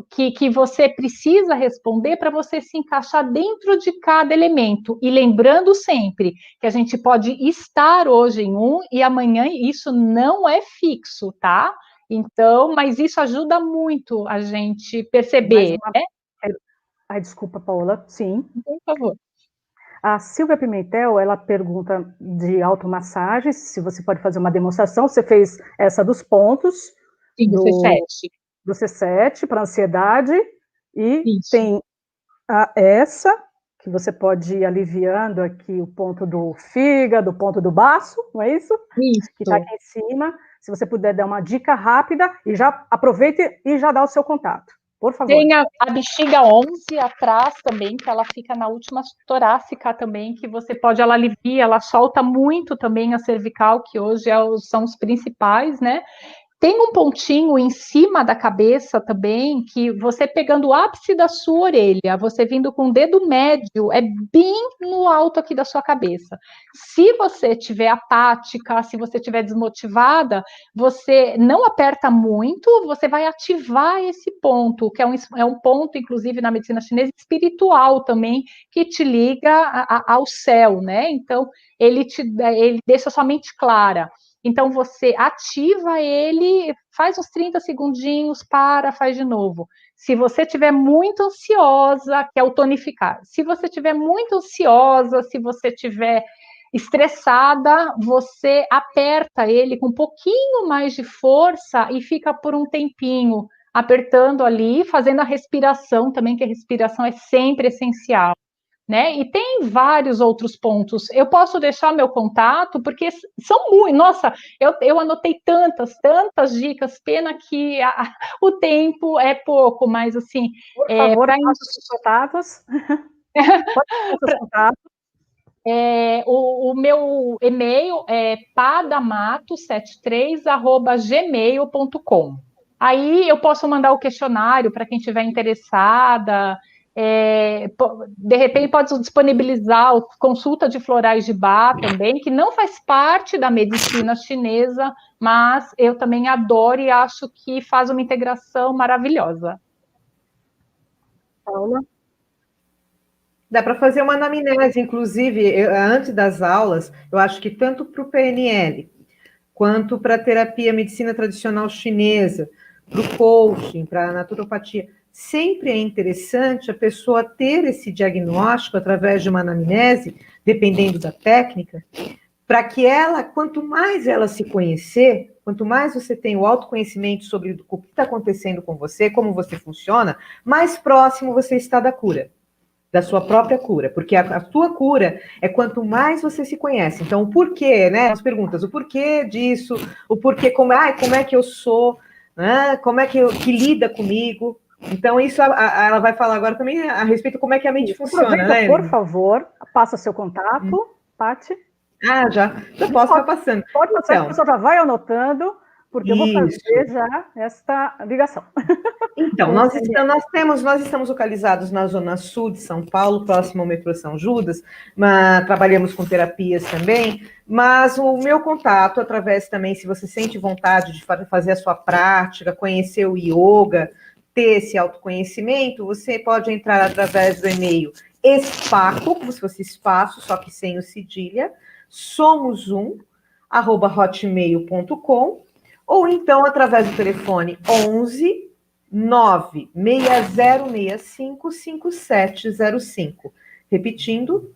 que você precisa responder para você se encaixar dentro de cada elemento. E lembrando sempre que a gente pode estar hoje em um e amanhã isso não é fixo, tá? Então, mas isso ajuda muito a gente perceber, né? Ai, desculpa, Paola. Sim. Por favor. A Silvia Pimentel, ela pergunta de automassagens, se você pode fazer uma demonstração. Você fez essa dos pontos. Sim, do C7. Do C7 para ansiedade. E Isso. tem essa, que você pode ir aliviando aqui o ponto do fígado, o ponto do baço, não é isso? Isso. Que está aqui em cima. Se você puder dar uma dica rápida, e já aproveite e já dá o seu contato. Por favor. Tem a bexiga 11 atrás também, que ela fica na última torácica também, que você pode, ela alivia, ela solta muito também a cervical, que hoje são os principais, né? Tem um pontinho em cima da cabeça também, que você pegando o ápice da sua orelha, você vindo com o dedo médio, é bem no alto aqui da sua cabeça. Se você estiver apática, se você estiver desmotivada, você não aperta muito, você vai ativar esse ponto, que é um ponto, inclusive, na medicina chinesa, espiritual também, que te liga ao céu, né? Então, ele deixa sua mente clara. Então, você ativa ele, faz uns 30 segundinhos, faz de novo. Se você estiver muito ansiosa, quer o tonificar. Se você estiver muito ansiosa, se você estiver estressada, você aperta ele com um pouquinho mais de força e fica por um tempinho apertando ali, fazendo a respiração também, que a respiração é sempre essencial. Né? E tem vários outros pontos. Eu posso deixar meu contato, porque são muitos. Nossa, eu anotei tantas dicas, pena que o tempo é pouco, mas assim. Por favor, faça os seus contatos. O meu e-mail é padamato73@gmail.com. Aí eu posso mandar o questionário para quem estiver interessada. De repente pode disponibilizar consulta de florais de Bach também, que não faz parte da medicina chinesa, mas eu também adoro e acho que faz uma integração maravilhosa. Paula? Dá para fazer uma anamnese, inclusive, antes das aulas, eu acho que tanto para o PNL, quanto para a terapia medicina tradicional chinesa, para o coaching, para a naturopatia, sempre é interessante a pessoa ter esse diagnóstico através de uma anamnese, dependendo da técnica, para que ela, quanto mais ela se conhecer, quanto mais você tem o autoconhecimento sobre o que está acontecendo com você, como você funciona, mais próximo você está da cura, da sua própria cura, porque a sua cura é quanto mais você se conhece. Então, o porquê, né? As perguntas, o porquê disso, o porquê, como é que eu sou, né? Como é que lida comigo. Então, isso ela vai falar agora também a respeito de como é que a mente funciona, né? Por favor, passa seu contato, Paty. Ah, já posso estar passando. Pode passar, Então, a pessoa já vai anotando, porque eu vou fazer isso. já esta ligação. Então, nós estamos localizados na zona sul de São Paulo, próximo ao metrô São Judas, mas trabalhamos com terapias também, mas o meu contato, através também, se você sente vontade de fazer a sua prática, conhecer o yoga, ter esse autoconhecimento, você pode entrar através do e-mail espaco, como se fosse espaço, só que sem o cedilha, somos1@hotmail.com, ou então através do telefone 11 96065 5705. Repetindo,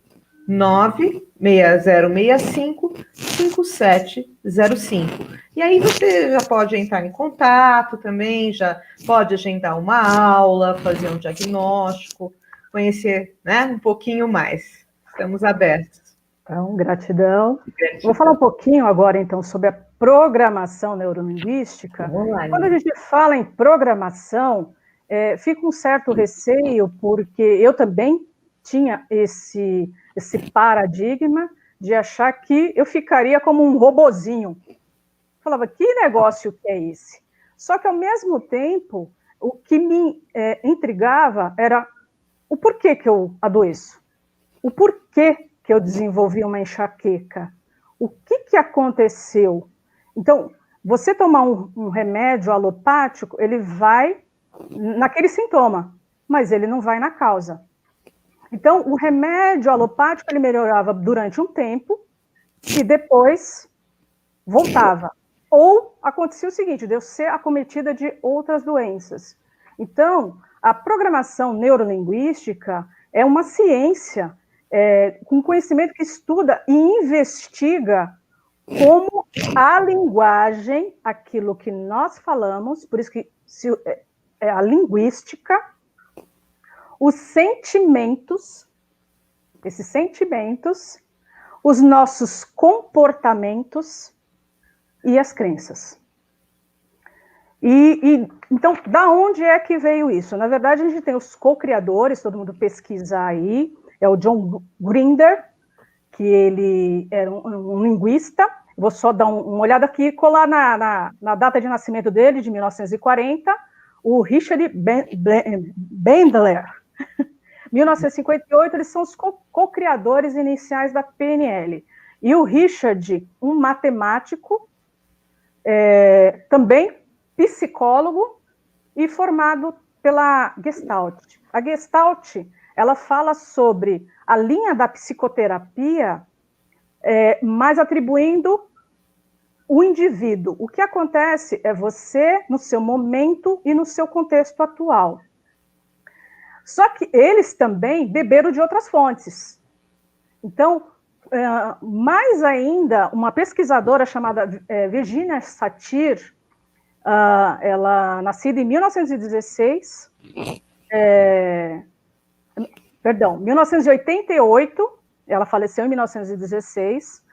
96065 5705. E aí você já pode entrar em contato também, já pode agendar uma aula, fazer um diagnóstico, conhecer, né, um pouquinho mais. Estamos abertos. Então, gratidão. Vou falar um pouquinho agora, então, sobre a programação neurolinguística. Quando a gente fala em programação, fica um certo receio, porque eu também tinha esse paradigma de achar que eu ficaria como um robozinho. Falava, que negócio que é esse? Só que, ao mesmo tempo, o que me intrigava era o porquê que eu adoeço. O porquê que eu desenvolvi uma enxaqueca. O que aconteceu? Então, você tomar um remédio alopático, ele vai naquele sintoma, mas ele não vai na causa. Então, o remédio alopático, ele melhorava durante um tempo e depois voltava. Ou acontecia o seguinte, de eu ser acometida de outras doenças. Então, a programação neurolinguística é uma ciência com conhecimento que estuda e investiga como a linguagem, aquilo que nós falamos, por isso que a linguística, os sentimentos, esses sentimentos, os nossos comportamentos e as crenças. Então, da onde é que veio isso? Na verdade, a gente tem os co-criadores, todo mundo pesquisa aí, é o John Grinder, que ele era um linguista. Vou só dar uma olhada aqui e colar na data de nascimento dele, de 1940, o Richard Bandler. 1958, eles são os co-criadores iniciais da PNL. E o Richard, um matemático, também psicólogo e formado pela Gestalt. A Gestalt, ela fala sobre a linha da psicoterapia, mas atribuindo o indivíduo. O que acontece é você, no seu momento e no seu contexto atual. Só que eles também beberam de outras fontes. Então, mais ainda, uma pesquisadora chamada Virginia Satir, ela nascida em 1916, 1988, ela faleceu em 1916,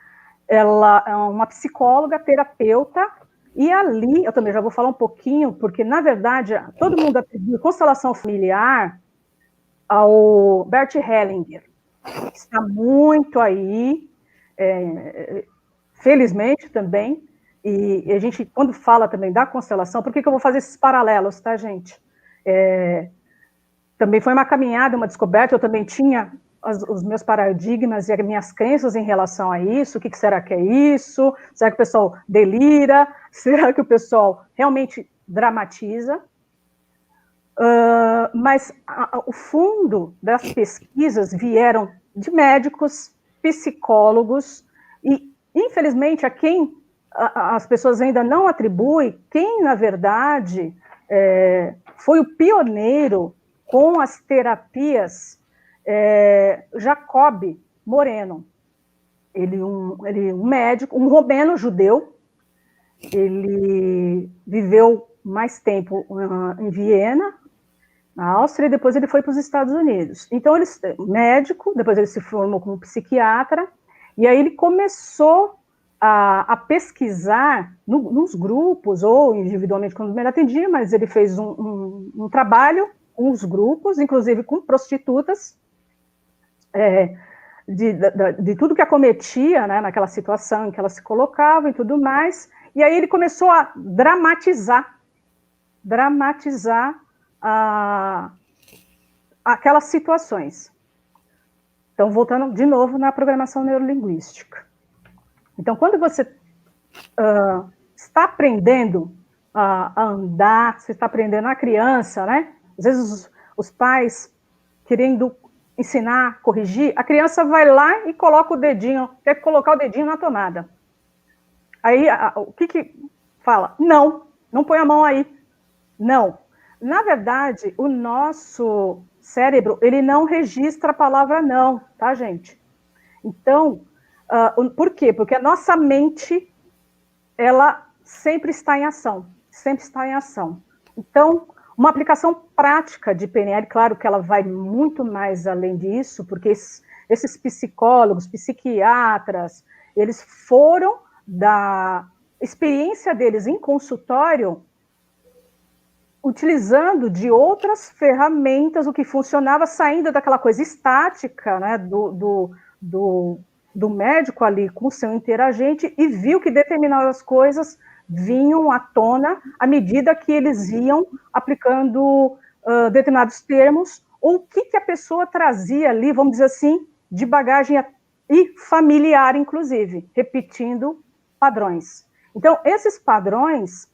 ela é uma psicóloga, terapeuta, e ali, eu também já vou falar um pouquinho, porque, na verdade, todo mundo atribui constelação familiar ao Bert Hellinger, que está muito aí, felizmente também, e a gente, quando fala também da constelação, por que eu vou fazer esses paralelos, tá, gente? Também foi uma caminhada, uma descoberta, eu também tinha os meus paradigmas e as minhas crenças em relação a isso, o que será que é isso? Será que o pessoal delira? Será que o pessoal realmente dramatiza? Mas o fundo das pesquisas vieram de médicos, psicólogos, e, infelizmente, a quem as pessoas ainda não atribuem, quem, na verdade, foi o pioneiro com as terapias, Jacob Moreno. Ele um médico, um romeno judeu, ele viveu mais tempo em Viena, na Áustria, e depois ele foi para os Estados Unidos. Então, ele médico, depois ele se formou como psiquiatra, e aí ele começou a pesquisar nos grupos, ou individualmente quando ele atendia, mas ele fez um trabalho com os grupos, inclusive com prostitutas, de tudo que acometia, né, naquela situação em que ela se colocava e tudo mais, e aí ele começou a dramatizar aquelas situações. Então, voltando de novo na programação neurolinguística. Então, quando você está aprendendo a andar, você está aprendendo a criança, né? Às vezes os pais querendo ensinar, corrigir, a criança vai lá e coloca o dedinho, quer colocar o dedinho na tomada. Aí, o que fala? Não põe a mão aí. Não. Na verdade, o nosso cérebro, ele não registra a palavra não, tá, gente? Então, por quê? Porque a nossa mente, ela sempre está em ação, sempre está em ação. Então, uma aplicação prática de PNL, claro que ela vai muito mais além disso, porque esses psicólogos, psiquiatras, eles foram da experiência deles em consultório, utilizando de outras ferramentas o que funcionava, saindo daquela coisa estática, né, do médico ali com o seu interagente, e viu que determinadas coisas vinham à tona à medida que eles iam aplicando determinados termos, ou o que a pessoa trazia ali, vamos dizer assim, de bagagem e familiar, inclusive, repetindo padrões. Então, esses padrões,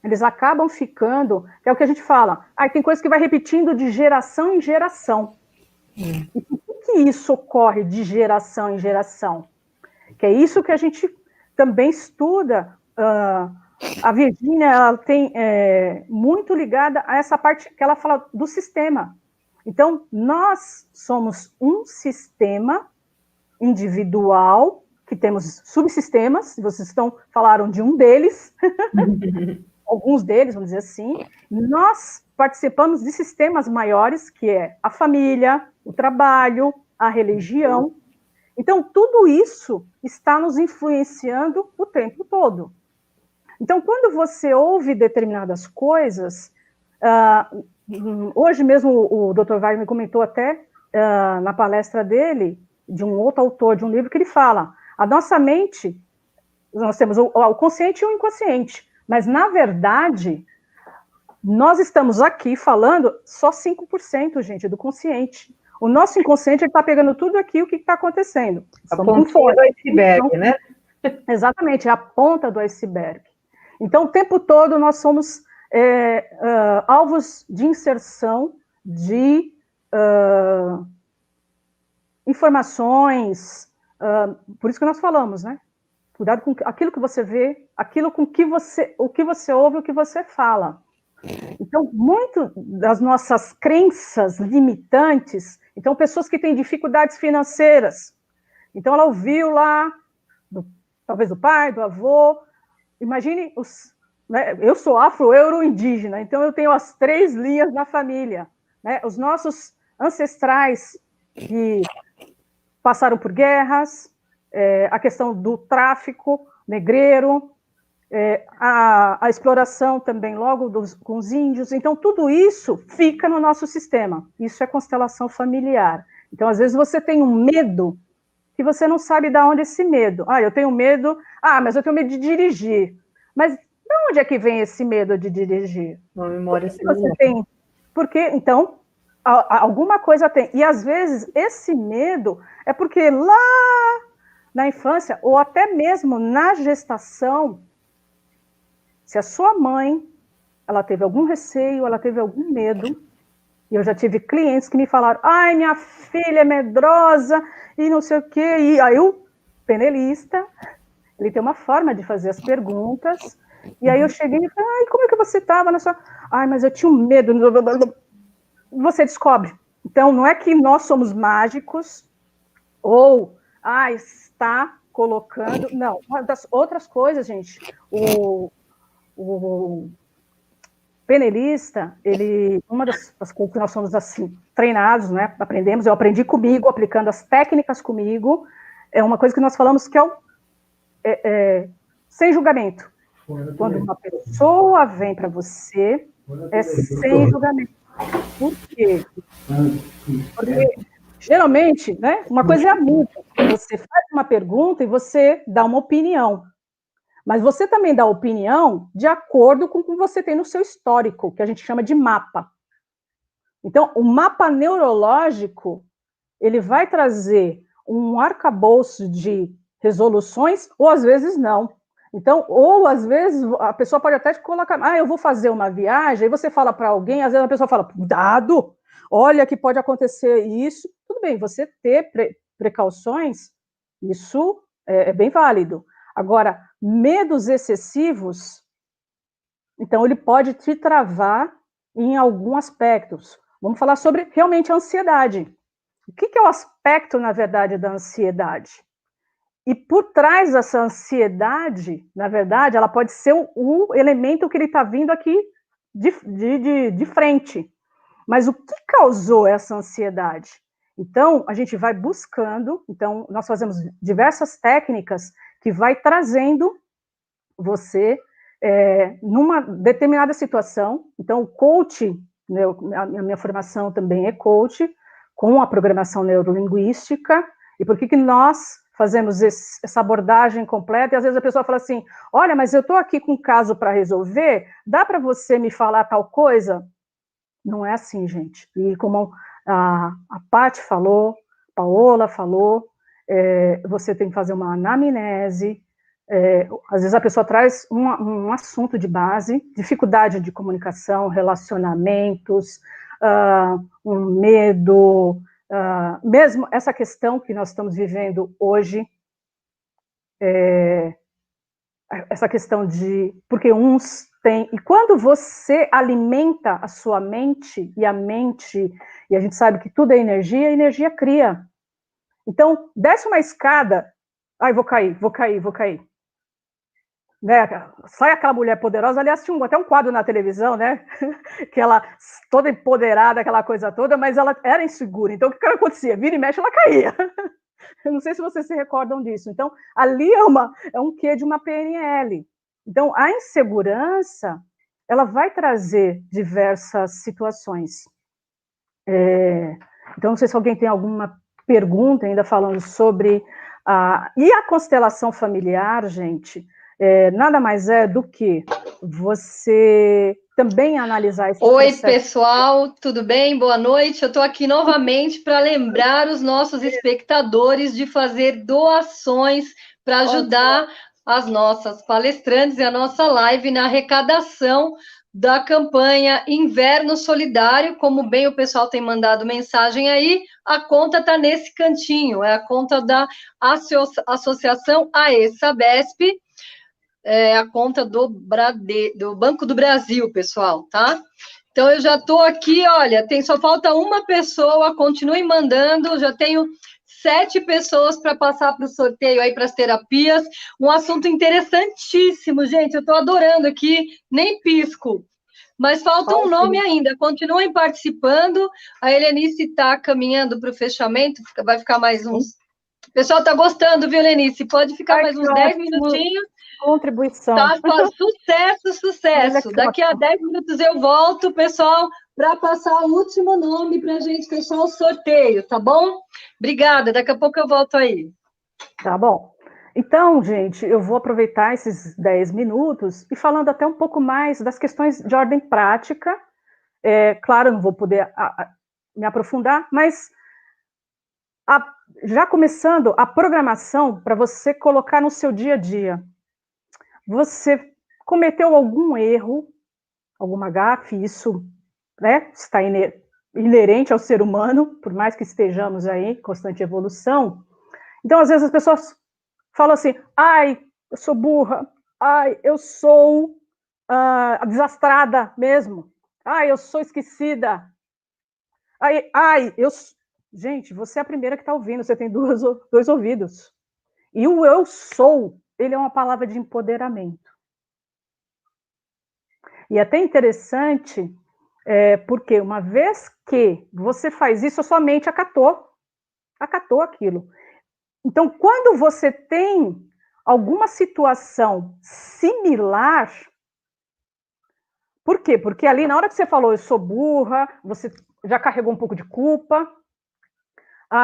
eles acabam ficando, que é o que a gente fala, tem coisa que vai repetindo de geração em geração. E por que isso ocorre de geração em geração? Que é isso que a gente também estuda. A Virgínia, ela tem muito ligada a essa parte que ela fala do sistema. Então, nós somos um sistema individual, que temos subsistemas, vocês falaram de um deles, alguns deles, vamos dizer assim, nós participamos de sistemas maiores, que é a família, o trabalho, a religião. Então, tudo isso está nos influenciando o tempo todo. Então, quando você ouve determinadas coisas, hoje mesmo o Dr. Wagner comentou até na palestra dele, de um outro autor de um livro, que ele fala, a nossa mente, nós temos o consciente e o inconsciente, mas, na verdade, nós estamos aqui falando só 5%, gente, do consciente. O nosso inconsciente está pegando tudo aqui, o que está acontecendo. A ponta do iceberg, então, né? Exatamente, é a ponta do iceberg. Então, o tempo todo, nós somos alvos de inserção de informações, por isso que nós falamos, né? Cuidado com aquilo que você vê, aquilo com o que você ouve, o que você fala. Então, muito das nossas crenças limitantes, então, pessoas que têm dificuldades financeiras, então, ela ouviu lá, talvez do pai, do avô, imagine, né, eu sou afro-euro-indígena, então eu tenho as 3 linhas na família, né, os nossos ancestrais que passaram por guerras, a questão do tráfico negreiro, a exploração também logo com os índios. Então, tudo isso fica no nosso sistema. Isso é constelação familiar. Então, às vezes, você tem um medo que você não sabe de onde é esse medo. Eu tenho medo... mas eu tenho medo de dirigir. Mas de onde é que vem esse medo de dirigir? Uma memória você tem. Porque, então, alguma coisa tem. E, às vezes, esse medo é porque lá na infância, ou até mesmo na gestação, se a sua mãe, ela teve algum receio, ela teve algum medo, e eu já tive clientes que me falaram, minha filha é medrosa, e não sei o quê, e aí o penelista, ele tem uma forma de fazer as perguntas, e aí eu cheguei e falei, como é que você estava na sua... mas eu tinha um medo, você descobre. Então, não é que nós somos mágicos, ou, está colocando... Não, uma das outras coisas, gente, o penelista, uma das coisas que nós somos assim, treinados, né, aprendemos, eu aprendi comigo, aplicando as técnicas comigo, é uma coisa que nós falamos que é sem julgamento. Quando uma pessoa vem para você, é sem julgamento. Por quê? Porque Geralmente, né, uma coisa é a minha. Você faz uma pergunta e você dá uma opinião. Mas você também dá opinião de acordo com o que você tem no seu histórico, que a gente chama de mapa. Então, o mapa neurológico, ele vai trazer um arcabouço de resoluções, ou às vezes não. Então, ou às vezes a pessoa pode até te colocar, eu vou fazer uma viagem, aí você fala para alguém, às vezes a pessoa fala, cuidado, olha que pode acontecer isso. Tudo bem, você ter precauções, isso é bem válido. Agora, medos excessivos, então ele pode te travar em alguns aspectos. Vamos falar sobre realmente a ansiedade. O que é o aspecto, na verdade, da ansiedade? E por trás dessa ansiedade, na verdade, ela pode ser o elemento que ele está vindo aqui de frente. Mas o que causou essa ansiedade? Então, a gente vai buscando, então, nós fazemos diversas técnicas que vai trazendo você numa determinada situação. Então, o coach, né, a minha formação também é coach, com a programação neurolinguística. E por que nós fazemos essa abordagem completa? E às vezes a pessoa fala assim, olha, mas eu estou aqui com um caso para resolver, dá para você me falar tal coisa? Não é assim, gente. E como a Paty falou, a Paola falou, você tem que fazer uma anamnese. Às vezes a pessoa traz um assunto de base, dificuldade de comunicação, relacionamentos, um medo, mesmo essa questão que nós estamos vivendo hoje, essa questão de... Porque uns têm... E quando você alimenta a sua mente, e a gente sabe que tudo é energia, a energia cria. Então, desce uma escada, vou cair. Né? Sai aquela mulher poderosa, aliás, tinha até um quadro na televisão, né? Que ela, toda empoderada, aquela coisa toda, mas ela era insegura. Então, o que acontecia? Vira e mexe, ela caía. Eu não sei se vocês se recordam disso. Então, ali é um quê de uma PNL. Então, a insegurança, ela vai trazer diversas situações. Então, não sei se alguém tem alguma pergunta ainda falando sobre... E a constelação familiar, gente, nada mais é do que você também analisar esse processo. Oi, pessoal, tudo bem? Boa noite. Eu estou aqui novamente para lembrar os nossos espectadores de fazer doações para ajudar as nossas palestrantes e a nossa live na arrecadação da campanha Inverno Solidário. Como bem o pessoal tem mandado mensagem aí, a conta está nesse cantinho, é a conta da Associação AE-Sabesp, a conta do Banco do Brasil, pessoal, tá? Então, eu já estou aqui, olha, só falta uma pessoa, continuem mandando, já tenho 7 pessoas para passar para o sorteio aí, para as terapias, um assunto interessantíssimo, gente, eu estou adorando aqui, nem pisco, mas falta um nome ainda, continuem participando, a Helenice está caminhando para o fechamento, vai ficar mais uns... O pessoal está gostando, viu, Helenice? Pode ficar mais uns 10 minutinhos. Contribuição. Tá, sucesso. Daqui a 10 minutos eu volto, pessoal, para passar o último nome para a gente fechar o sorteio, tá bom? Obrigada, daqui a pouco eu volto aí. Tá bom. Então, gente, eu vou aproveitar esses 10 minutos e falando até um pouco mais das questões de ordem prática. Claro, eu não vou poder me aprofundar, mas já começando a programação para você colocar no seu dia a dia. Você cometeu algum erro, alguma gafe, isso, né, está inerente ao ser humano, por mais que estejamos aí em constante evolução. Então, às vezes, as pessoas falam assim, eu sou burra, eu sou desastrada mesmo, eu sou esquecida, Gente, você é a primeira que está ouvindo, você tem dois ouvidos. E o eu sou, ele é uma palavra de empoderamento. E é até interessante, porque uma vez que você faz isso, a sua mente acatou aquilo. Então, quando você tem alguma situação similar, por quê? Porque ali, na hora que você falou, eu sou burra, você já carregou um pouco de culpa,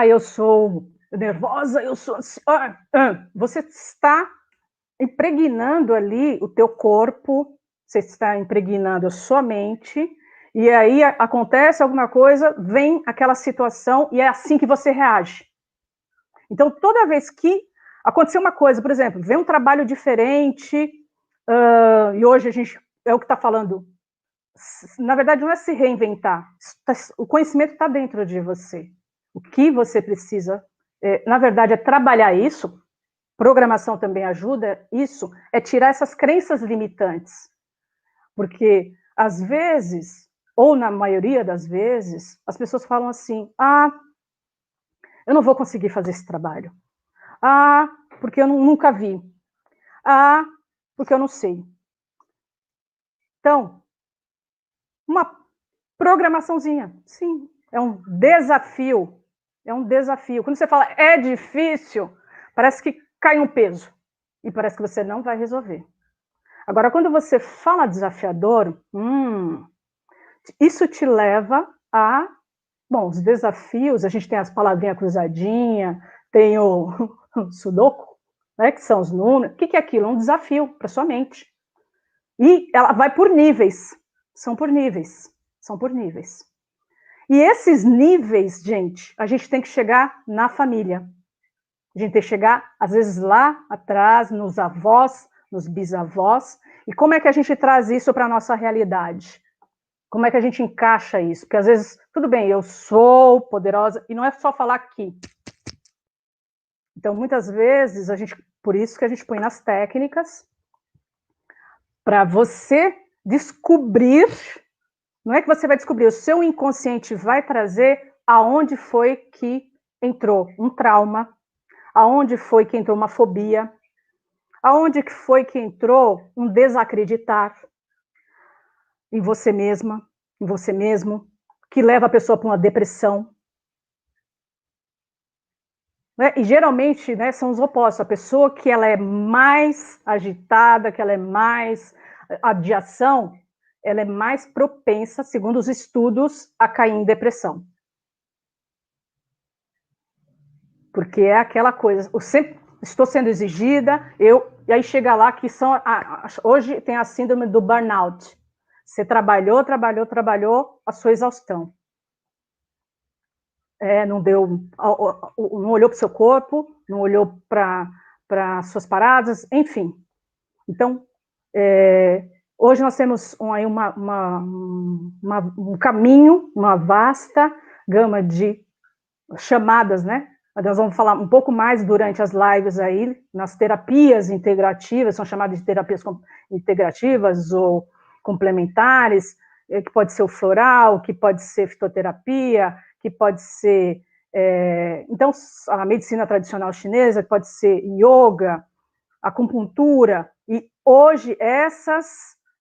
eu sou nervosa, eu sou ansiosa. Você está impregnando ali o teu corpo, você está impregnando a sua mente, e aí acontece alguma coisa, vem aquela situação, e é assim que você reage. Então, toda vez que acontecer uma coisa, por exemplo, vem um trabalho diferente, e hoje a gente, é o que está falando, na verdade não é se reinventar, o conhecimento está dentro de você. O que você precisa, na verdade, é trabalhar isso. Programação também ajuda isso, é tirar essas crenças limitantes. Porque, às vezes, ou na maioria das vezes, as pessoas falam assim, eu não vou conseguir fazer esse trabalho. Porque eu nunca vi. Porque eu não sei. Então, uma programaçãozinha, sim, é um desafio. É um desafio. Quando você fala é difícil, parece que cai um peso. E parece que você não vai resolver. Agora, quando você fala desafiador, isso te leva a... Bom, os desafios, a gente tem as palavrinhas cruzadinhas, tem o sudoku, né, que são os números. O que é aquilo? É um desafio para sua mente. E ela vai por níveis. São por níveis. São por níveis. E esses níveis, gente, a gente tem que chegar na família. A gente tem que chegar, às vezes, lá atrás, nos avós, nos bisavós. E como é que a gente traz isso para a nossa realidade? Como é que a gente encaixa isso? Porque, às vezes, tudo bem, eu sou poderosa, e não é só falar aqui. Então, muitas vezes, por isso que a gente põe nas técnicas, para você descobrir, não é que você vai descobrir, o seu inconsciente vai trazer aonde foi que entrou um trauma, aonde foi que entrou uma fobia, aonde que foi que entrou um desacreditar em você mesma, em você mesmo, que leva a pessoa para uma depressão. Né? E geralmente, né, são os opostos. A pessoa que ela é mais agitada, que ela é mais de ação, ela é mais propensa, segundo os estudos, a cair em depressão. Porque é aquela coisa, eu sempre estou sendo exigida, e aí chega lá que hoje tem a síndrome do burnout. Você trabalhou a sua exaustão. Não olhou para o seu corpo, não olhou para as suas paradas, enfim. Então, hoje nós temos aí um caminho, uma vasta gama de chamadas, né? Nós vamos falar um pouco mais durante as lives aí, nas terapias integrativas, são chamadas de terapias integrativas ou complementares, que pode ser o floral, que pode ser fitoterapia, que pode ser, então, a medicina tradicional chinesa, que pode ser yoga, acupuntura, e hoje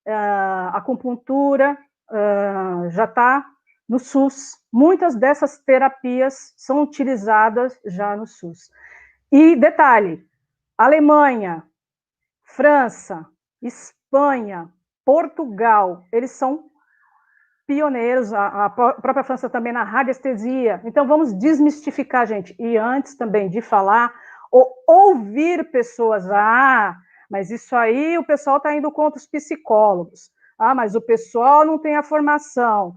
a acupuntura já está no SUS. Muitas dessas terapias são utilizadas já no SUS. E, detalhe, Alemanha, França, Espanha, Portugal, eles são pioneiros, a própria França também na radiestesia. Então, vamos desmistificar, gente. E antes também de falar, ouvir pessoas, mas isso aí o pessoal está indo contra os psicólogos. Mas o pessoal não tem a formação.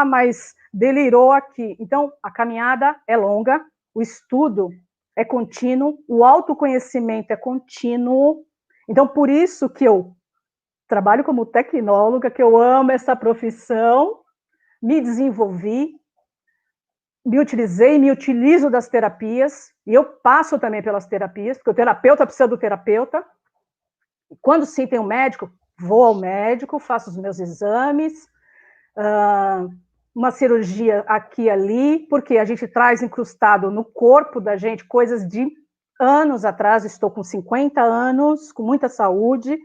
Mas delirou aqui. Então, a caminhada é longa, o estudo é contínuo, o autoconhecimento é contínuo. Então, por isso que eu trabalho como tecnóloga, que eu amo essa profissão, me desenvolvi, me utilizei, me utilizo das terapias, e eu passo também pelas terapias, porque o terapeuta precisa do terapeuta. Quando sim tem um médico, vou ao médico, faço os meus exames, uma cirurgia aqui e ali, porque a gente traz incrustado no corpo da gente coisas de anos atrás. Estou com 50 anos, com muita saúde,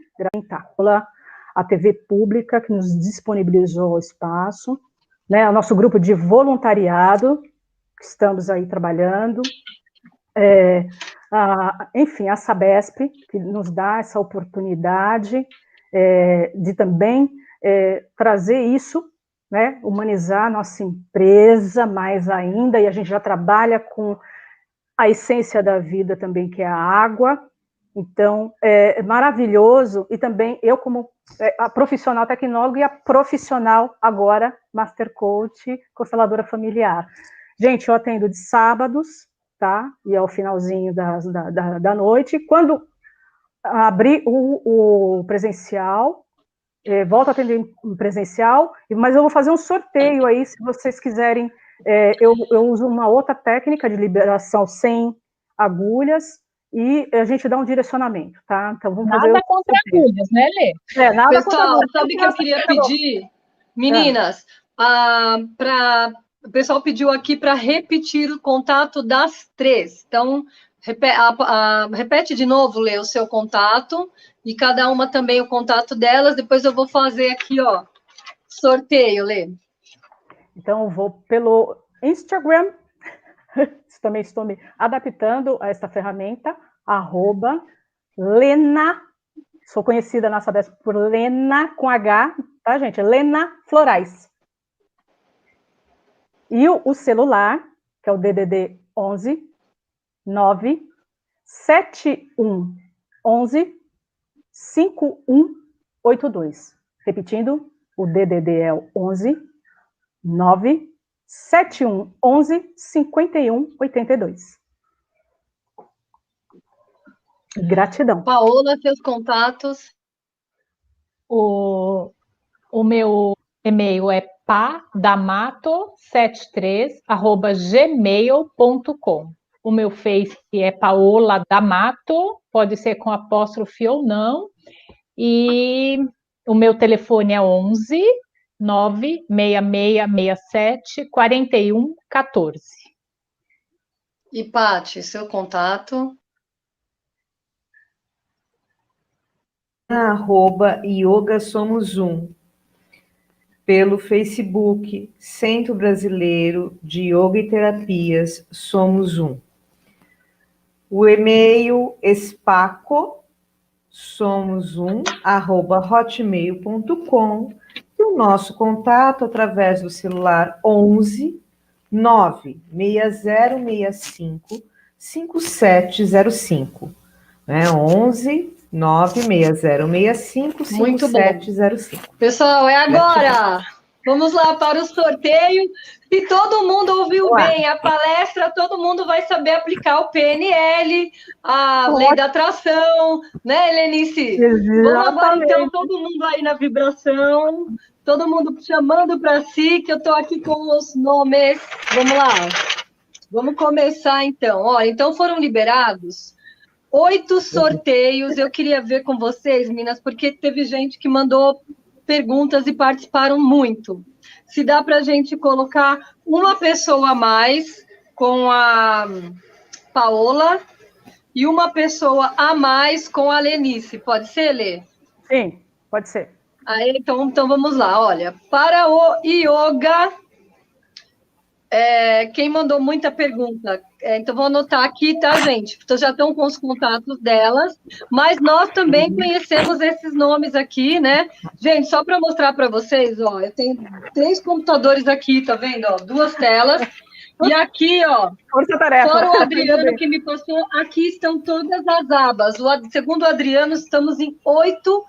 a TV pública que nos disponibilizou o espaço, né, o nosso grupo de voluntariado, que estamos aí trabalhando, enfim, a Sabesp, que nos dá essa oportunidade de também trazer isso né, humanizar a nossa empresa mais ainda, e a gente já trabalha com a essência da vida também, que é a água. Então, é maravilhoso, e também eu como a profissional tecnóloga e a profissional agora, Master Coach, consteladora familiar. Gente, eu atendo de sábados, tá? E ao finalzinho da noite. Quando abrir o presencial, volto a atender em presencial, mas eu vou fazer um sorteio aí, se vocês quiserem. Eu uso uma outra técnica de liberação sem agulhas, e a gente dá um direcionamento, tá? Então vamos fazer. Nada contra agulhas, né, Lê? Nada Pessoal, contra agulhas. sabe o que eu queria pedir? Meninas, o pessoal pediu aqui para repetir o contato das 3. Então, repete de novo, Lê, o seu contato, e cada uma também o contato delas. Depois eu vou fazer aqui, ó, sorteio, Lê. Então, eu vou pelo Instagram, também estou me adaptando a esta ferramenta, @Lena, sou conhecida na Sabesp por Lena com H, tá, gente? Lena Florais. E o celular, que é o DDD 11 9 71 11 5182. Repetindo, o DDD é o 11 9 71 11 51 82. Gratidão. Paola, seus contatos. O meu e-mail é padamato73@gmail.com. O meu Face é Paola D'Amato, pode ser com apóstrofe ou não. E o meu telefone é 11 96667 4114. E, Pati, seu contato. @Yoga Somos Um. Pelo Facebook, Centro Brasileiro de Yoga e Terapias Somos Um. O e-mail espacosomosum@hotmail.com, e o nosso contato através do celular 11 96065 5705, né? 11 96065 5705. Pessoal, é agora! Vamos lá para o sorteio. Se todo mundo ouviu bem a palestra, todo mundo vai saber aplicar o PNL, a lei da atração, né, Helenice? Vamos agora, então, todo mundo aí na vibração, todo mundo chamando para si, que eu estou aqui com os nomes. Vamos lá. Vamos começar, então. Olha, então foram liberados 8 sorteios. Eu queria ver com vocês, meninas, porque teve gente que mandou perguntas e participaram muito. Se dá para a gente colocar uma pessoa a mais com a Paola e uma pessoa a mais com a Lenice. Pode ser, Lê? Sim, pode ser. Aí, então vamos lá. Olha, para o yoga, quem mandou muita pergunta? Então, vou anotar aqui, tá, gente? Então, já estão com os contatos delas, mas nós também conhecemos esses nomes aqui, né? Gente, só para mostrar para vocês, ó, eu tenho 3 computadores aqui, tá vendo? Ó, 2 telas. E aqui, ó, fora o Adriano que me passou, aqui estão todas as abas. Segundo o Adriano, estamos em 8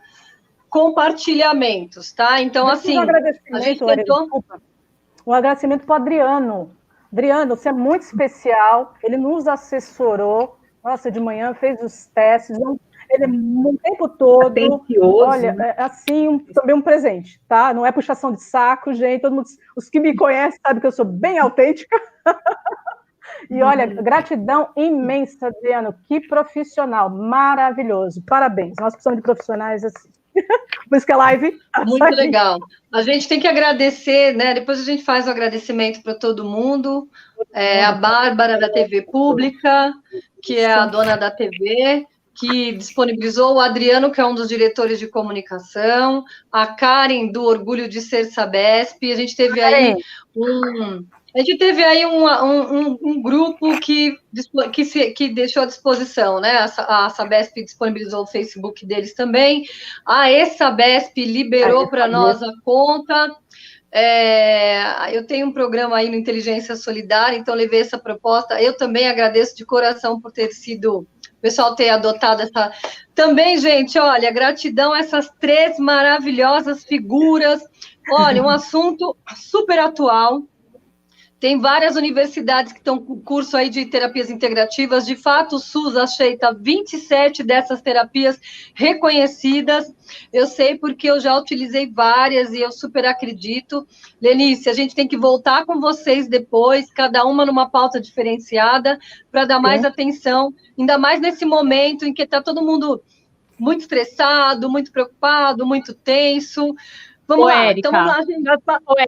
compartilhamentos, tá? Então, assim, a gente tentou... Um agradecimento para o Adriano. Adriano, você é muito especial, ele nos assessorou, nossa, de manhã fez os testes, ele o tempo todo, atencioso, olha, né? Assim, também um presente, tá? Não é puxação de saco, gente, todo mundo, os que me conhecem sabem que eu sou bem autêntica. E olha, gratidão imensa, Adriano, que profissional, maravilhoso, parabéns, nós precisamos de profissionais assim. Por isso que é live. Muito legal. A gente tem que agradecer, né? Depois a gente faz o agradecimento para todo mundo. A Bárbara da TV Pública, que é a dona da TV, que disponibilizou, o Adriano, que é um dos diretores de comunicação, a Karen, do Orgulho de Ser Sabesp. A gente teve aí um grupo que deixou à disposição, né? A Sabesp disponibilizou o Facebook deles também. A eSabesp liberou para nós a conta. Eu tenho um programa aí no Inteligência Solidária, então levei essa proposta. Eu também agradeço de coração por ter sido, o pessoal ter adotado essa. Também, gente, olha, gratidão a essas 3 maravilhosas figuras. Olha, um assunto super atual. Tem várias universidades que estão com curso aí de terapias integrativas. De fato, o SUS aceita 27 dessas terapias reconhecidas. Eu sei porque eu já utilizei várias e eu super acredito. Lenice, a gente tem que voltar com vocês depois, cada uma numa pauta diferenciada, para dar mais atenção, ainda mais nesse momento em que está todo mundo muito estressado, muito preocupado, muito tenso. Vamos lá, Érica, então vamos lá, gente.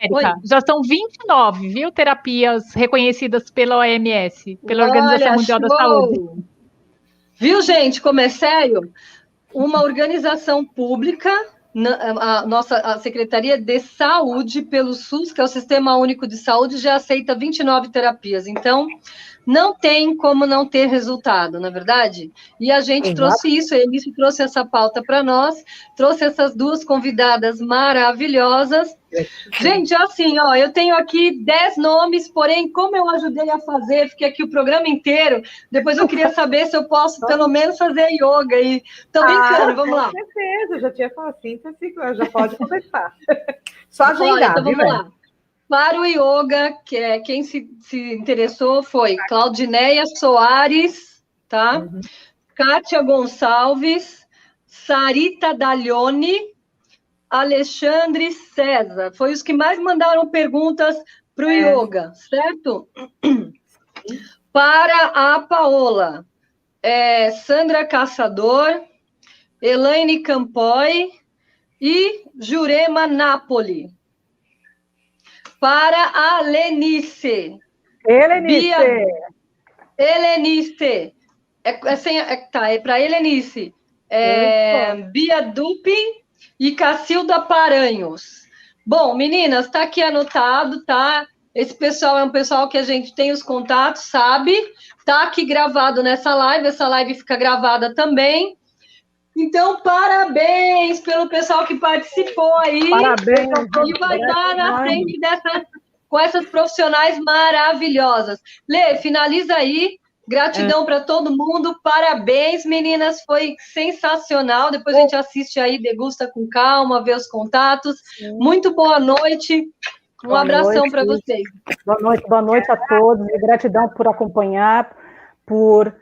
Érica, já são 29, viu, terapias reconhecidas pela OMS, pela Organização Mundial da Saúde. Viu, gente, como é sério? Uma organização pública, a Secretaria de Saúde pelo SUS, que é o Sistema Único de Saúde, já aceita 29 terapias. Então, não tem como não ter resultado, não é verdade? E a gente trouxe isso, a Eunice trouxe essa pauta para nós, trouxe essas 2 convidadas maravilhosas. Gente, assim, ó, eu tenho aqui 10 nomes, porém, como eu ajudei a fazer, fiquei aqui o programa inteiro, depois eu queria saber se eu posso, pelo menos, fazer yoga. E tô brincando, vamos lá. Com certeza, eu já tinha falado assim, já pode começar. Só agendar, então vamos lá. Para o yoga, que é quem se interessou foi Claudineia Soares, tá? Kátia Gonçalves, Sarita Daglione, Alexandre César. Foi os que mais mandaram perguntas para o yoga, certo? Para a Paola, Sandra Caçador, Elaine Campoy e Jurema Napoli. Para a Lenice. Helenice. É para Helenice. Bia Dupin e Cacilda Paranhos. Bom, meninas, está aqui anotado, tá? Esse pessoal é um pessoal que a gente tem os contatos, sabe? Está aqui gravado nessa live, essa live fica gravada também. Então, parabéns pelo pessoal que participou aí. Parabéns. E vai estar na frente com essas profissionais maravilhosas. Lê, finaliza aí. Gratidão para todo mundo. Parabéns, meninas. Foi sensacional. Depois a gente assiste aí, degusta com calma, vê os contatos. Muito boa noite. Um abração para vocês. Boa noite a todos. E gratidão por acompanhar, por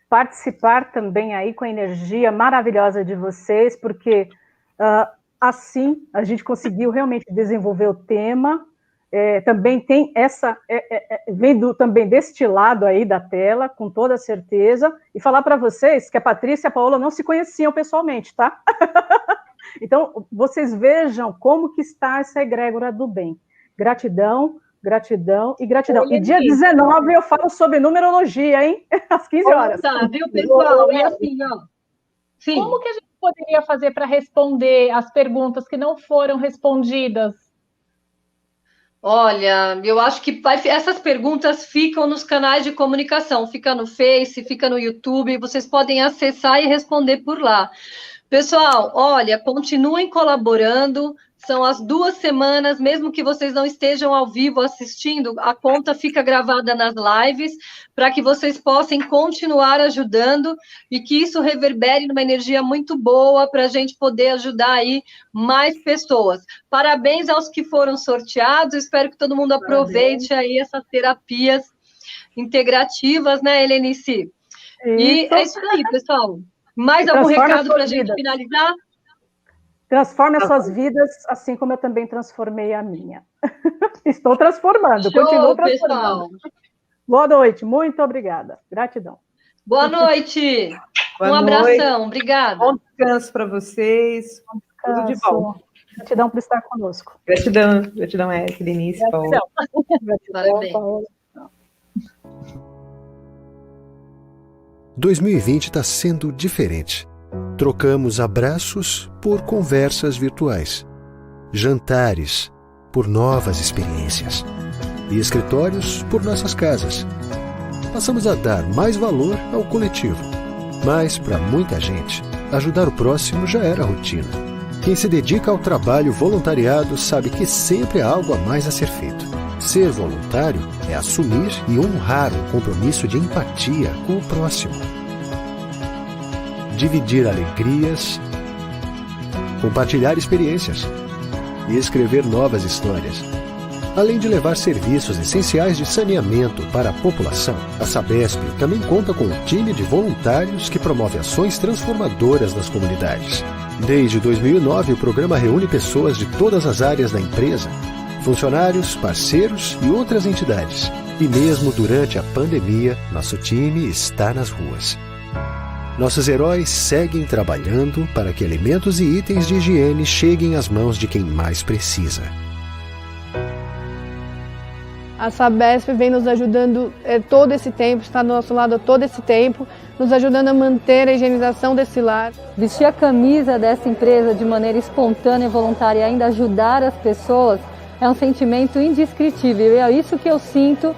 participar também aí com a energia maravilhosa de vocês, porque assim a gente conseguiu realmente desenvolver o tema. Também tem vem também deste lado aí da tela, com toda certeza, e falar para vocês que a Patrícia e a Paola não se conheciam pessoalmente, tá? Então, vocês vejam como que está essa egrégora do bem. Gratidão, gratidão e gratidão. E dia 19 eu falo sobre numerologia, hein? Às 15 horas. Tá, viu, pessoal? E assim, ó. Sim. Como que a gente poderia fazer para responder as perguntas que não foram respondidas? Olha, eu acho que essas perguntas ficam nos canais de comunicação, fica no Face, fica no YouTube, vocês podem acessar e responder por lá. Pessoal, olha, continuem colaborando, são as 2 semanas, mesmo que vocês não estejam ao vivo assistindo, a conta fica gravada nas lives, para que vocês possam continuar ajudando e que isso reverbere numa energia muito boa para a gente poder ajudar aí mais pessoas. Parabéns aos que foram sorteados, espero que todo mundo aproveite aí essas terapias integrativas, né, Helenice? E é isso aí, pessoal. Mais algum recado para a gente finalizar? Transforme as suas vidas, assim como eu também transformei a minha. Estou transformando, continuo transformando. Pessoal. Boa noite, muito obrigada. Gratidão. Boa noite. Um abração, obrigada. Bom descanso para vocês. Tudo de bom. Gratidão por estar conosco. Gratidão, Lenice, Paola. Parabéns. 2020 está sendo diferente. Trocamos abraços por conversas virtuais, jantares por novas experiências e escritórios por nossas casas. Passamos a dar mais valor ao coletivo, mas para muita gente, ajudar o próximo já era rotina. Quem se dedica ao trabalho voluntariado sabe que sempre há algo a mais a ser feito. Ser voluntário é assumir e honrar um compromisso de empatia com o próximo. Dividir alegrias, compartilhar experiências e escrever novas histórias. Além de levar serviços essenciais de saneamento para a população, a Sabesp também conta com um time de voluntários que promove ações transformadoras nas comunidades. Desde 2009, o programa reúne pessoas de todas as áreas da empresa, funcionários, parceiros e outras entidades. E mesmo durante a pandemia, nosso time está nas ruas. Nossos heróis seguem trabalhando para que alimentos e itens de higiene cheguem às mãos de quem mais precisa. A Sabesp vem nos ajudando todo esse tempo, está do nosso lado todo esse tempo, nos ajudando a manter a higienização desse lar. Vestir a camisa dessa empresa de maneira espontânea e voluntária e ainda ajudar as pessoas é um sentimento indescritível. E é isso que eu sinto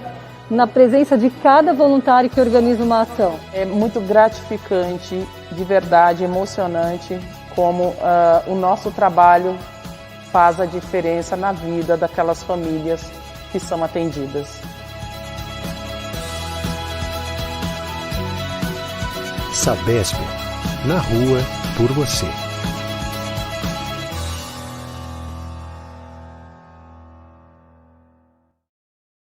na presença de cada voluntário que organiza uma ação. É muito gratificante, de verdade, emocionante, como o nosso trabalho faz a diferença na vida daquelas famílias que são atendidas. Sabesp, na rua por você.